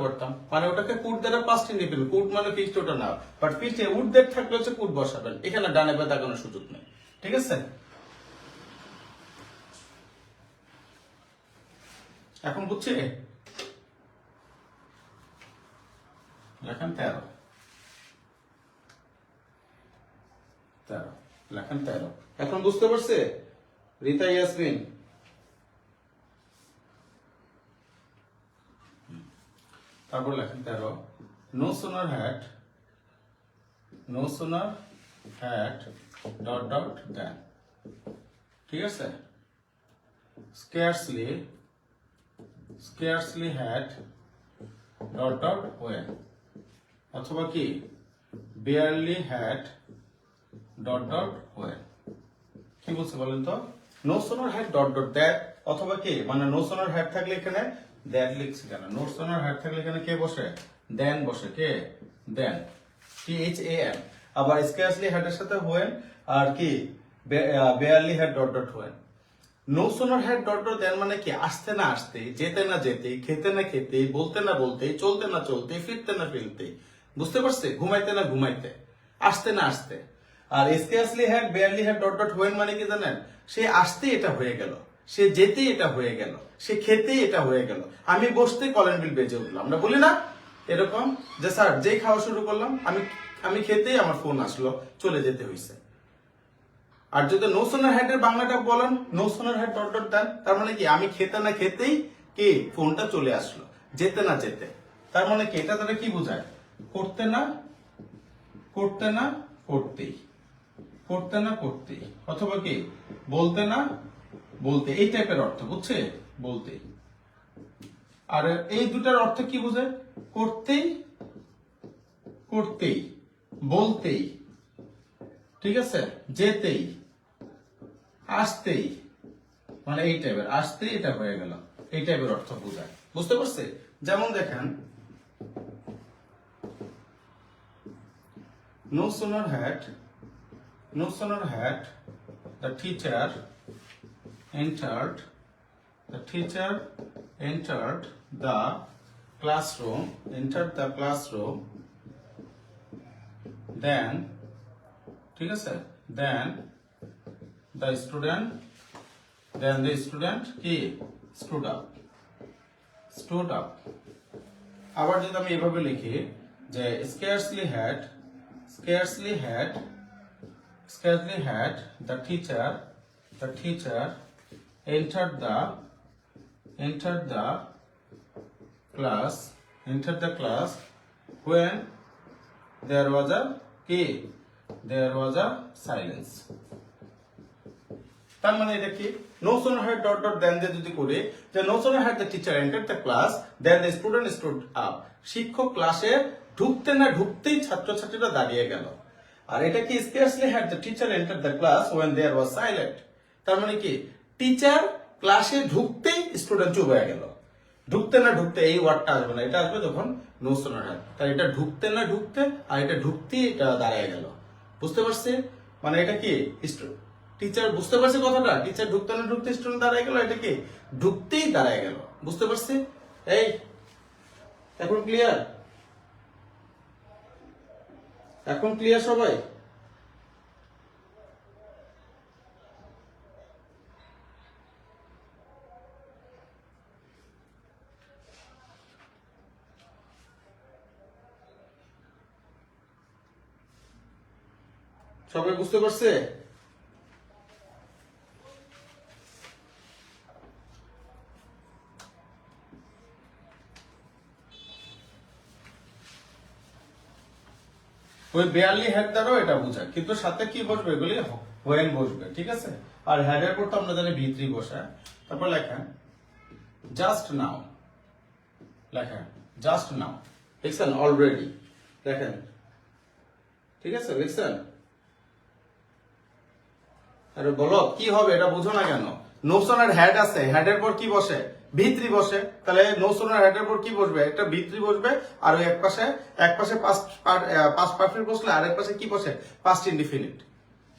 পারতাম, মানে ওটাকে কুড দ্বারা পাস্ট ইনডিফিনিট। কুড মানে ফিক্সড, ওটা না। বাট ফিক্সড উড দ্যাট থাকলে হচ্ছে কুড বসাবেন। এখানে ডানে বাঁয়ে দাগানোর সুযোগ নেই। ঠিক আছে? এখন বুঝছি? লেখেন 13। 13 লেখেন 13 এখন বুঝতে পারছে রিতা ইয়াসমিন তারপর লেখেন 13 no sooner had dot dot than ঠিক আছে scarcely had dot dot when অথবা কি barely had dot dot when কি বলছে বলেন তো no sooner had dot dot that অথবা কি মানে no sooner had থাকলে এখানে that লিখছি কেন no sooner had থাকলে এখানে কে বসে then বসে কে then THAN আবার scarcely had এর সাথে when আর কি barely had dot dot when no sooner had dot dot then মানে কি আসতে না আসতে যেতে না যেতে খেতে না খেতে বলতে না বলতে চলতে না চলতে ফিরতে না ফিরতে বুঝতে পারছে ঘুমাইতে না ঘুমাইতে আসতে না আসতে আর scarcely had barely had dot dot when মানে কি জানেন সে আসতে এটা হয়ে গেল সে যেতে এটা হয়ে গেল সে খেতে এটা হয়ে গেল আমি বসতে কলিং বেল বেজে উঠলাম আমরা বলি না এরকম যে স্যার যেই খাওয়া শুরু করলাম আমি খেতেই আমার ফোন আসলো চলে যেতে হইছে আর যদি নো সোনার হ্যাড এর বাংলাটা বলেন no sooner had dot dot দেন তার মানে কি আমি খেতে না খেতেই কি ফোনটা চলে আসলো যেতে না যেতে তার মানে কি এটা তাহলে কি বোঝায় করতে না করতেই করতে না করতেই অথবা কি বলতে না বলতে এই টাইপের অর্থ বুঝছে বলতে আর এই দুটার অর্থ কি বোঝায় করতেই বলতেই ঠিক আছে যেতেই আসতেই মানে এই টাইপের আসতেই এটা হয়ে গেল এই টাইপের অর্থ বোঝায় বুঝতে পারছে যেমন দেখেন no sooner had the teacher entered the classroom then ঠিক আছে then the student কি stood up আবার যদি আমি এভাবে লিখি যে scarcely had the teacher entered the class when there was a silence তার মানে এটা কি no sooner had dot dot then দিয়ে যদি করে যে no sooner had the teacher entered the class then the student stood up শিক্ষক ক্লাসে ঢুকতে না ঢুকতেই ছাত্রছাত্রীরা দাঁড়িয়ে গেল আর এটা কি scarcely had the teacher entered the class when there was silent তার মানে কি টিচার ক্লাসে ঢুকতেই স্টুডেন্ট চুপ হয়ে গেল ঢুকতে না ঢুকতে এই ওয়ার্ডটা আসবে না এটা আসবে যখন no sooner had তাই এটা ঢুকতে না ঢুকতে আর এটা ঢুকতেই এটা দাঁড়িয়ে গেল বুঝতে পারছে মানে এটা কি টিচার বুঝতে পারছে কথাটা টিচার ঢুকতে না ঢুকতে স্টুডেন্ট দাঁড়ায় গেল এটা কি ঢুকতেই দাঁড়ায় গেল বুঝতে পারছে এই এখন ক্লিয়ার সবাই সবাই বুঝতে পারছে ওই বেয়ারলি হ্যাড দ্বারাও এটা বোঝায় কিন্তু সাথে কি বসবে এগুলি হোয়েন বসবে ঠিক আছে আর হ্যাড এর পর তো আমরা জানি ভি3 বসায় তারপর লেখেন জাস্ট নাও লিখছেন অলরেডি দেখেন ঠিক আছে লিখছেন আরে বলো কি হবে এটা বুঝো না কেন নো সোনার হ্যাড আছে হ্যাড এর পর কি বসে ভি3 বসে তাহলে নো সোনার হ্যাড এর পর কি বসবে একটা ভি3 বসবে আর ওই এক পাশে পাস্ট পারফেক্ট বসলে আর এক পাশে কি বসে পাস্ট ইনডিফিনিট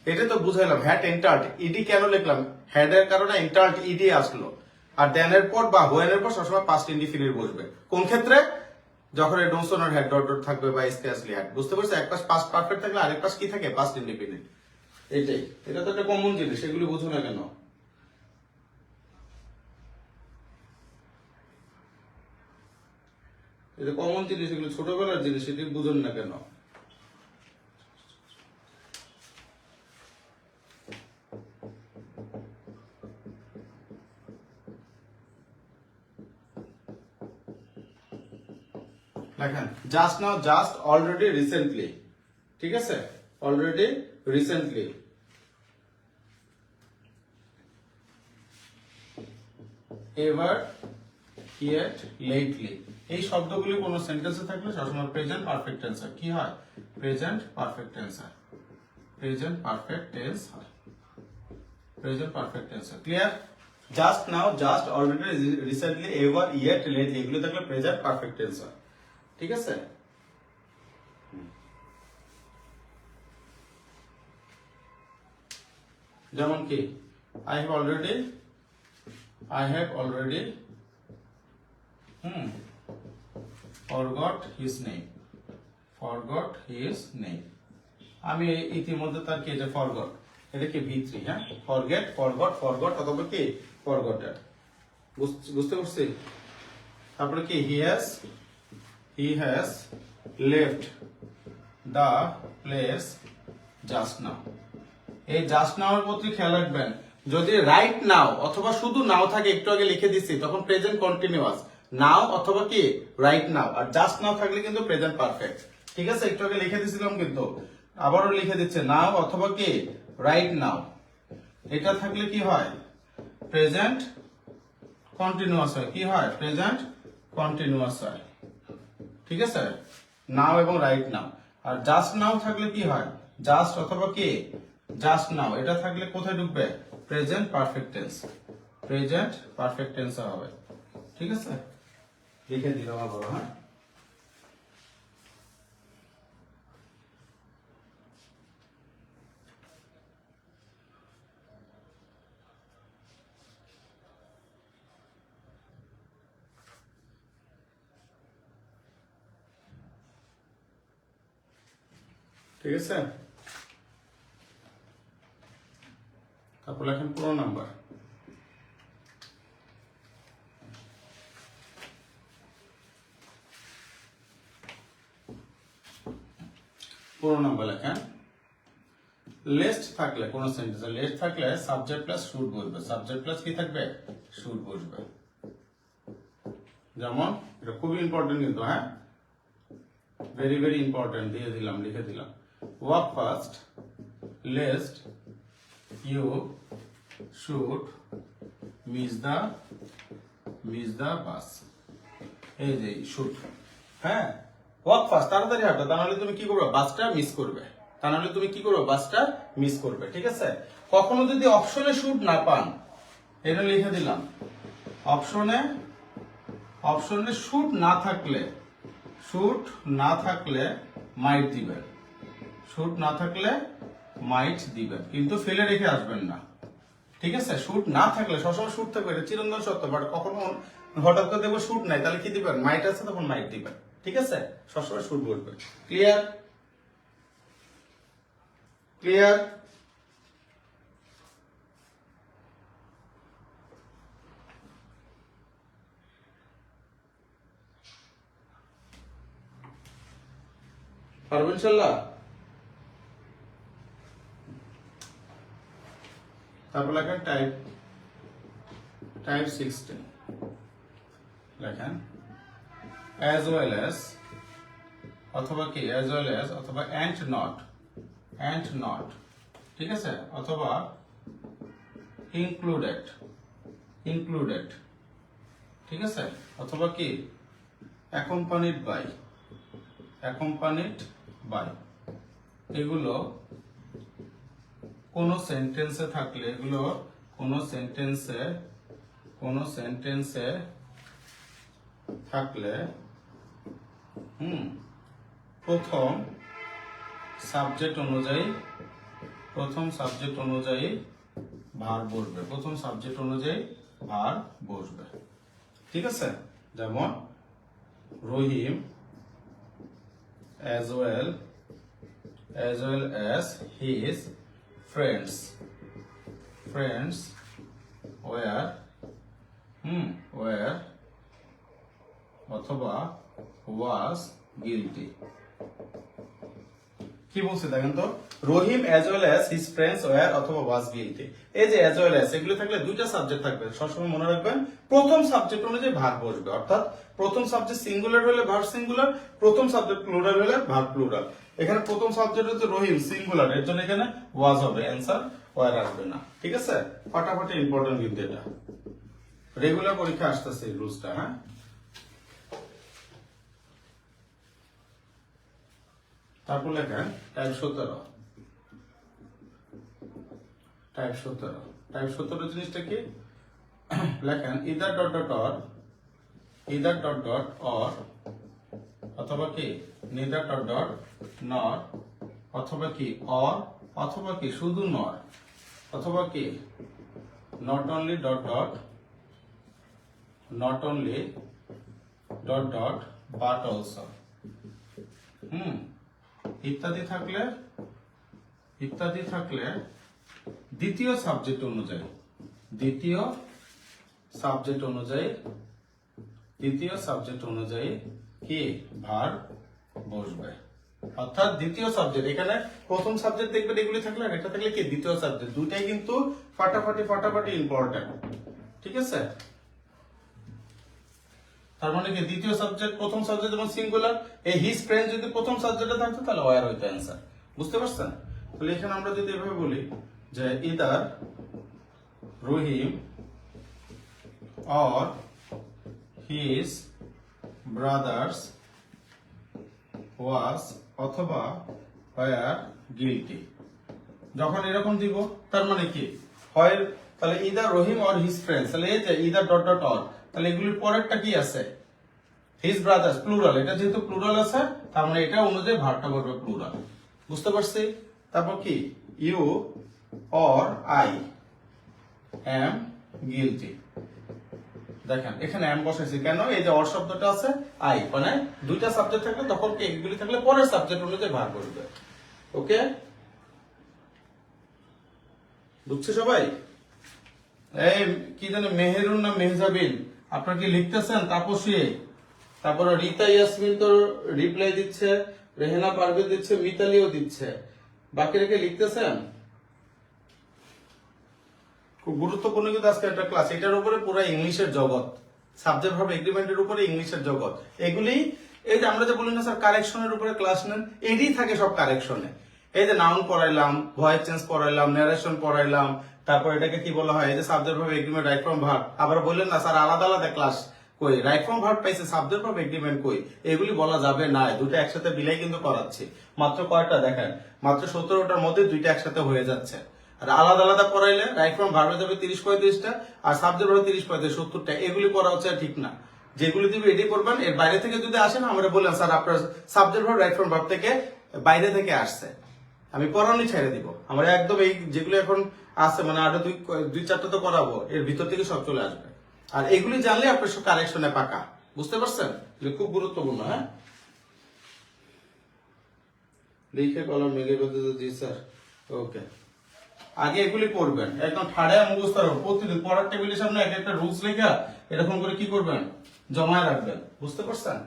এটা তো বুঝাইলাম হ্যাড এন্টার্ড ইডি কেন লিখলাম হ্যাড এর কারণে এন্টার্ড ইডি আসলো আর দেন এর পর বা হোয়েন এর পর সবসময় পাস্ট ইনডিফিনিট বসবে কোন ক্ষেত্রে যখন এই no sooner had dot dot থাকবে বা স্কেয়ারসলি হ্যাড বুঝতে পারছো এক পাশ পাস্ট পারফেক্ট থাকলে আরেক পাশ কি থাকে পাস্ট ইনডিফিনিট এটাই এটা তো একটা কমন জিনিস এগুলি বুঝো না কেন এটা কমন জিনিস এগুলো ছোটবেলার জিনিস এটি বুঝুন না কেন দেখেন just now, just, already, recently, ঠিক আছে, already, recently, ever, yet, lately, এই শব্দগুলি কোন সেন্টেন্সে থাকলে সবসময় প্রেজেন্ট পারফেক্ট টেন্স হয়। কি হয়? প্রেজেন্ট পারফেক্ট টেন্স হয়, প্রেজেন্ট পারফেক্ট টেন্স হয়, প্রেজেন্ট পারফেক্ট টেন্স হয়। Clear? Just now, just, already, recently, ever, yet, lately, এগুলো থাকলে প্রেজেন্ট পারফেক্ট টেন্স হয়। ঠিক আছে? যেমন কি I have already forgot his name, forgot his name, আমি ইতিমধ্যে তার কি এটা forgot, এটা কি V3, হ্যাঁ, forget, forgot অথবা কি forgotten, বুঝতে পারছি? তারপরে কি he has left the place just now, এই জাস্ট নাও এর প্রতি খেয়াল রাখবেন। যদি রাইট নাও অথবা শুধু নাও থাকে, একটু আগে লিখে দিছি, তখন প্রেজেন্ট কন্টিনিউয়াস, নাও অথবা কি রাইট নাও। আর জাস্ট নাও থাকলে কিন্তু প্রেজেন্ট পারফেক্ট। ঠিক আছে, একটু আগে লিখে দিছিলাম, কিন্তু আবারও লিখে দিচ্ছে, নাও অথবা কি রাইট নাও, এটা থাকলে কি হয়? প্রেজেন্ট কন্টিনিউয়াস হয়। কি হয়? প্রেজেন্ট কন্টিনিউয়াস হয়। ঠিক আছে, নাও এবং রাইট নাও। আর জাস্ট নাও থাকলে কি হয়? জাস্ট অথবা কি জাস্ট নাও, এটা থাকলে কোথায় ঢুকবে? Present perfect tense, present perfect tense হবে। ঠিক আছে, লিখে দিলাম আবার, হ্যাঁ। ঠিক আছে, তারপর লেখেন পুরো নাম্বার। পুরো নাম্বার লেখেন। লেস্ট থাকলে কোন সেন্টেন্সে লেস্ট থাকলে সাবজেক্ট প্লাস শুড বসবে, সাবজেক্ট প্লাস কি থাকবে? শুড বসবে। যেমন এটা খুবই ইম্পর্টেন্ট কিন্তু, হ্যাঁ, ভেরি ভেরি ইম্পর্টেন্ট, দিয়ে দিলাম, লিখে দিলাম। Walk fast, lest you should miss the bus, এই যে শুড, হ্যাঁ, ওয়াক ফাস্ট, তাড়াতাড়ি হাঁটো, তা নাহলে তুমি কি করবে? বাসটা মিস করবে, তা নাহলে তুমি কি করবে? বাসটা মিস করবে। ঠিক আছে, কখনো যদি অপশনে শুড না পান, এটা লিখে দিলাম, অপশনে শুড না থাকলে মাইট দিবেন, শুড না থাকলে মাইট দিবেন, কিন্তু ফেলে রেখে আসবেন না। ঠিক আছে, শুড না থাকলে সবসময় শুড থাকবে, এটা চিরন্তন সত্য, বাট কখনো হঠাৎ করে দেখবো শুড নাই, তাহলে কি দিবেন? মাইট আছে, তখন মাইট দিবেন। ঠিক আছে, সবসময় শুড বলবেন। ক্লিয়ার? ক্লিয়ার? পারবেন ইনশাআল্লাহ? তারপর লেখেন টাইপ 16, লেখেন as well as অথবা কি as well as অথবা and not, ঠিক আছে, অথবা included, ঠিক আছে, অথবা কি accompanied by, এগুলো কোন সেন্টেন্সে থাকলে, এগুলো কোন সেন্টেন্সে থাকলে প্রথম সাবজেক্ট অনুযায়ী ভার বসবে, প্রথম সাবজেক্ট অনুযায়ী ভার বসবে। ঠিক আছে, যেমন রহিম as well as his friends were অথবা was guilty, কি বলছে দেখেন তো, Rahim as well as his friends were অথবা ওয়াজ গিলটি। এই যে অ্যাজ ওয়েল অ্যাজ এগুলো থাকলে দুইটা সাবজেক্ট থাকবে, সবসময় মনে রাখবেন প্রথম সাবজেক্ট অনুযায়ী ভার্ব বসবে, অর্থাৎ প্রথম সাবজেক্ট সিঙ্গুলার হলে ভার্ব সিঙ্গুলার, প্রথম সাবজেক্ট প্লুরাল হলে ভার্ব প্লুরাল। এখানে প্রথম সাবজেক্ট হচ্ছে রহিম সিঙ্গুলার, এর জন্য এখানে ওয়াজ হবে, অ্যান্সার ওয়্যার আসবে না। ঠিক আছে, ফাটাফাটি ইম্পর্টেন্ট কিন্তু এটা রেগুলার পরীক্ষা আসতেছে এই রুলসটা। হ্যাঁ, তারপর লেখেন টাইপ 17। টাইপ 17, টাইপ 17 জিনিসটা কি লেখেন, either dot dot or, either dot dot or, অথবা কি নিদার ডট ডট নর, অথবা কি অর, অথবা কি শুধু নর, অথবা কি not only dot dot, not only dot dot but also. ইত্যাদি থাকলে, ইত্যাদি থাকলে দ্বিতীয় সাবজেক্ট অনুযায়ী, দ্বিতীয় সাবজেক্ট অনুযায়ী, দ্বিতীয় সাবজেক্ট অনুযায়ী কি ভার্ব বসবে। অর্থাৎ দ্বিতীয় সাবজেক্ট, এখানে প্রথম সাবজেক্ট দেখবেন এগুলি থাকলে, আর এটা থাকলে কি দ্বিতীয় সাবজেক্ট, দুটাই কিন্তু ফাটাফাটি ফাটাফাটি ইম্পর্টেন্ট। ঠিক আছে, তার মানে কি দ্বিতীয় সাবজেক্ট প্রথম সাবজেক্ট যেমন সিঙ্গুলার, এই হিজ ফ্রেন্ড যদি প্রথম সাবজেক্টে থাকতো তাহলে ওয়্যার হইতো অ্যান্সার। বুঝতে পারছেন? তাহলে এখানে আমরা যদি এভাবে বলি যে either Rahim or his brothers was অথবা ওয়্যার গিলটি, যখন এরকম দিব তার মানে কি হয়, তাহলে either Rahim or his friends, তাহলে এই যে ইদার ডট ডট অর, তাহলে এগুলির পরেরটা কি আছে হিজ ব্রাদার্স প্লুরাল, এটা যেহেতু প্লুরাল আছে তার মানে এটা অনুযায়ী ভার্বটা বলবে প্লুরাল। বুঝতে পারছি? তারপর কি you or I am guilty, দেখেন এখানে এম বসাইছি কেন, এই যে অর শব্দটা আছে আই, মানে দুইটা সাবজেক্ট থাকলে তখন কি এগুলি থাকলে পরের সাবজেক্ট অনুযায়ী ভার্ব বলবে। ওকে, বুঝছে সবাই? এই কি জানে মেহেরুন না মেহজাবিন, আপনারা কি লিখতেছেন? তাপসী, তারপরে রিতা ইয়াসমিন তো রিপ্লাই দিচ্ছে, রেহেনা পারভেজ দিচ্ছে, মিতালিও দিচ্ছে, বাকি রেখে লিখতেছেন। খুব গুরুত্বপূর্ণ কিন্তু আজকে একটা ক্লাস, এটার উপরে পুরো ইংলিশের জগৎ, সাবজেক্ট ভার্ব এগ্রিমেন্টের উপরে ইংলিশের জগৎ। এগুলি এই যে আমরা যে বলি না স্যার কারেকশনের উপরে ক্লাস নেন, এরই থাকে সব কারেকশনে। এই যে নাউন পড়াইলাম, ভয়েস চেঞ্জ পড়াইলাম, ন্যারেশন পড়াইলাম, তারপর এটাকে কি বলা হয়, এই যে subject verb agreement, right from verb. আবার বললেন না স্যার আলাদা আলাদা ক্লাস কই, রাইট ফ্রম ভার্ব পাইছে, সাবজেক্ট ভার্ব এগ্রিমেন্ট কই, এগুলি বলা যাবে না। দুটো একসাথে বিলাই কিন্তু করাচ্ছি। মাত্র কয়টা দেখেন, মাত্র 17টার মধ্যে দুইটা একসাথে হয়ে যাচ্ছে। আর আলাদা আলাদা পড়াইলে রাইট ফ্রম ভার্বে যাবে 30-35টা, আর সাবজেক্ট ভার্বে 30-35-70টা, এগুলি পড়া হচ্ছে ঠিক না। যেগুলি দিবে এটি করবেন, এর বাইরে থেকে যদি আসেন আমরা বললাম স্যার আপনার subject verb right from verb থেকে বাইরে থেকে আসছে, আমি পড়ানোই ছেড়ে দিব। আমরা একদম এই যেগুলো এখন আছে মানে আরো দুই চারটা তো করাবো, এর ভিতর থেকে সব চলে আসবে। আর এগুলি জানলে আপনার সব কারেকশনে পাকা। বুঝতে পারছেন? এগুলো খুব গুরুত্বপূর্ণ। হ্যাঁ, লিখে কলম মিলে জি স্যার। ওকে, আগে এগুলি পড়বেন, একদম ঠাড়ে মুখস্থ রাখবেন। প্রতিদিন পড়ার টেবিলের সামনে এক একটা রুলস লেখা এরকম করে কি করবেন, জমায় রাখবেন। বুঝতে পারছেন?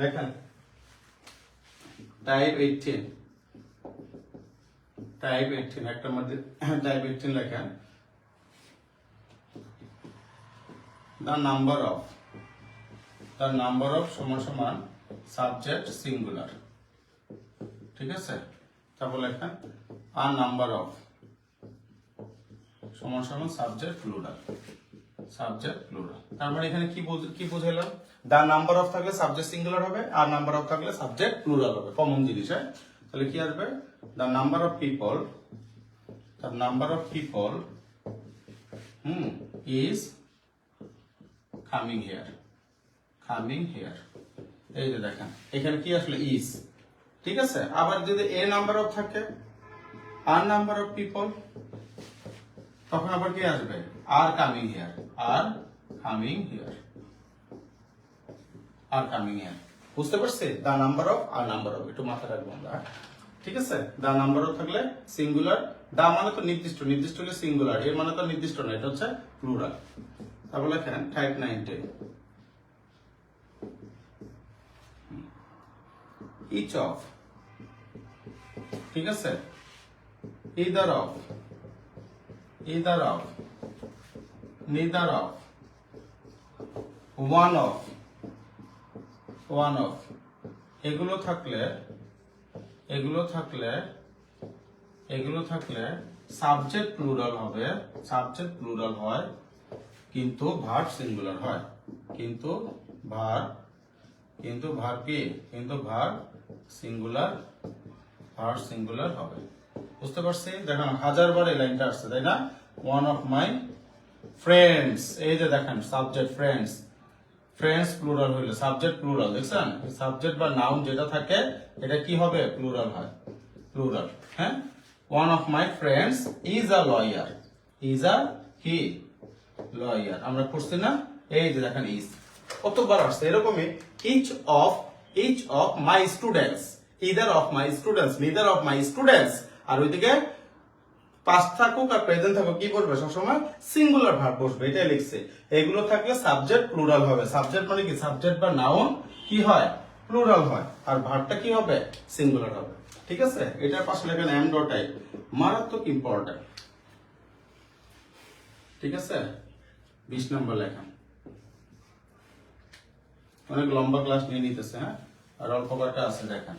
দেখেন টাইপ 18, টাইপ 18 একটা মধ্যে টাইপ 18 লেখেন, the number of সমান সমান সাবজেক্ট সিঙ্গুলার। ঠিক আছে, তারপর লেখেন a number of সমান সমান সাবজেক্ট প্লুরাল, সাবজেক্ট প্লুরাল। তার মানে এখানে কি বুঝাইলাম, the number of থাকলে সাবজেক্ট সিঙ্গুলার হবে, আর নাম্বার অফ থাকলে সাবজেক্ট প্লুরাল হবে, কমন জিনিস। হ্যাঁ, তাহলে কি আসবে, the number of people, the number of people is coming here, coming here। এই যে দেখেন এখানে কি আসলে is, ঠিক আছে। আবার যদি a নাম্বার অফ থাকে, আর নাম্বার অফ পিপল, তখন আবার কি আসবে, are coming here, are coming here, are coming here. বুঝতে পারছি? দা নাম্বার অফ আর নাম্বার অফ একটু মাথায় রাখবো আমরা। ঠিক আছে, দা নাম্বার অফ থাকলে সিঙ্গুলার, দা মানে তো নির্দিষ্ট, নির্দিষ্ট হলে সিঙ্গুলার, এর মানে তো নির্দিষ্ট না, এটা হচ্ছে প্লুরাল। তারপর লেখেন টাইপ 19, ইচ অফ, ঠিক আছে, either of, neither of, one of, এগুলো থাকলে সাবজেক্ট প্লুরাল হবে, সাবজেক্ট প্লুরাল হয় কিন্তু ভার্ব সিঙ্গুলার হয়, কিন্তু ভার্ব কি, কিন্তু ভার্ব সিঙ্গুলার হবে। বুঝতে পারছি? দেখেন 1000 বার এই লাইনটা আসছে, তাই না? ওয়ান অফ মাই ফ্রেন্ডস, এই যে দেখেন সাবজেক্ট ফ্রেন্ডস প্লুরাল হইলে সাবজেক্ট প্লুরাল, দেখছেন? সাবজেক্ট বা নাউন যেটা থাকে এটা কি হবে? প্লুরাল হয়, প্লুরাল। হ্যাঁ, one of my friends is a lawyer, is a he lawyer, আমরা পড়ছি না? এই যে দেখেন ইজ কতবার আসছে। এরকমই each of my students, either of my students, neither of my students, আর ওইদিকে পাস্ট থাকুক আর প্রেজেন্ট থাকুক কি বসবে? সবসময় সিঙ্গুলার ভার্ব বসবে, এটাই লিখছে। এগুলো থাকলে সাবজেক্ট প্লুরাল হবে। সাবজেক্ট মানে কি? সাবজেক্ট বা নাউন কি হয়? প্লুরাল হয়, আর ভার্বটা কি হবে? সিঙ্গুলার হবে। ঠিক আছে, এটার পাশে লেখেন এম ডট আই, মারাত্মক ইম্পর্টেন্ট। ঠিক আছে, 20 নম্বর লেখেন। অনেক লম্বা ক্লাস নিয়ে নিতেছে, হ্যাঁ, আর অল্প কয়েকটা আছে দেখেন।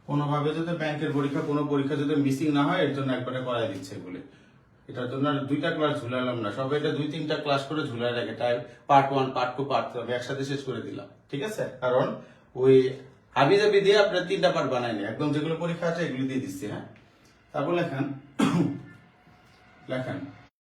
কোনোভাবে যদি ব্যাংকের পরীক্ষা, কোনো পরীক্ষা যদি মিসিং না হয় এর জন্য একবারে করাই দিচ্ছে এগুলি। এটার জন্য আর 2টা ক্লাস ঝুলালাম না, সবাই এটা 2-3টা ক্লাস করে ঝুলাই রাখে, টাইপ পার্ট 1, পার্ট 2, পার্ট 3 আমি একসাথে শেষ করে দিলাম। ঠিক আছে, কারণ ওই হাবিজাবি দিয়ে আপনার 3টা পার্ট বানাইনি, একদম যেগুলো পরীক্ষা আছে এগুলি দিয়ে দিচ্ছি। হ্যাঁ, তারপর লেখেন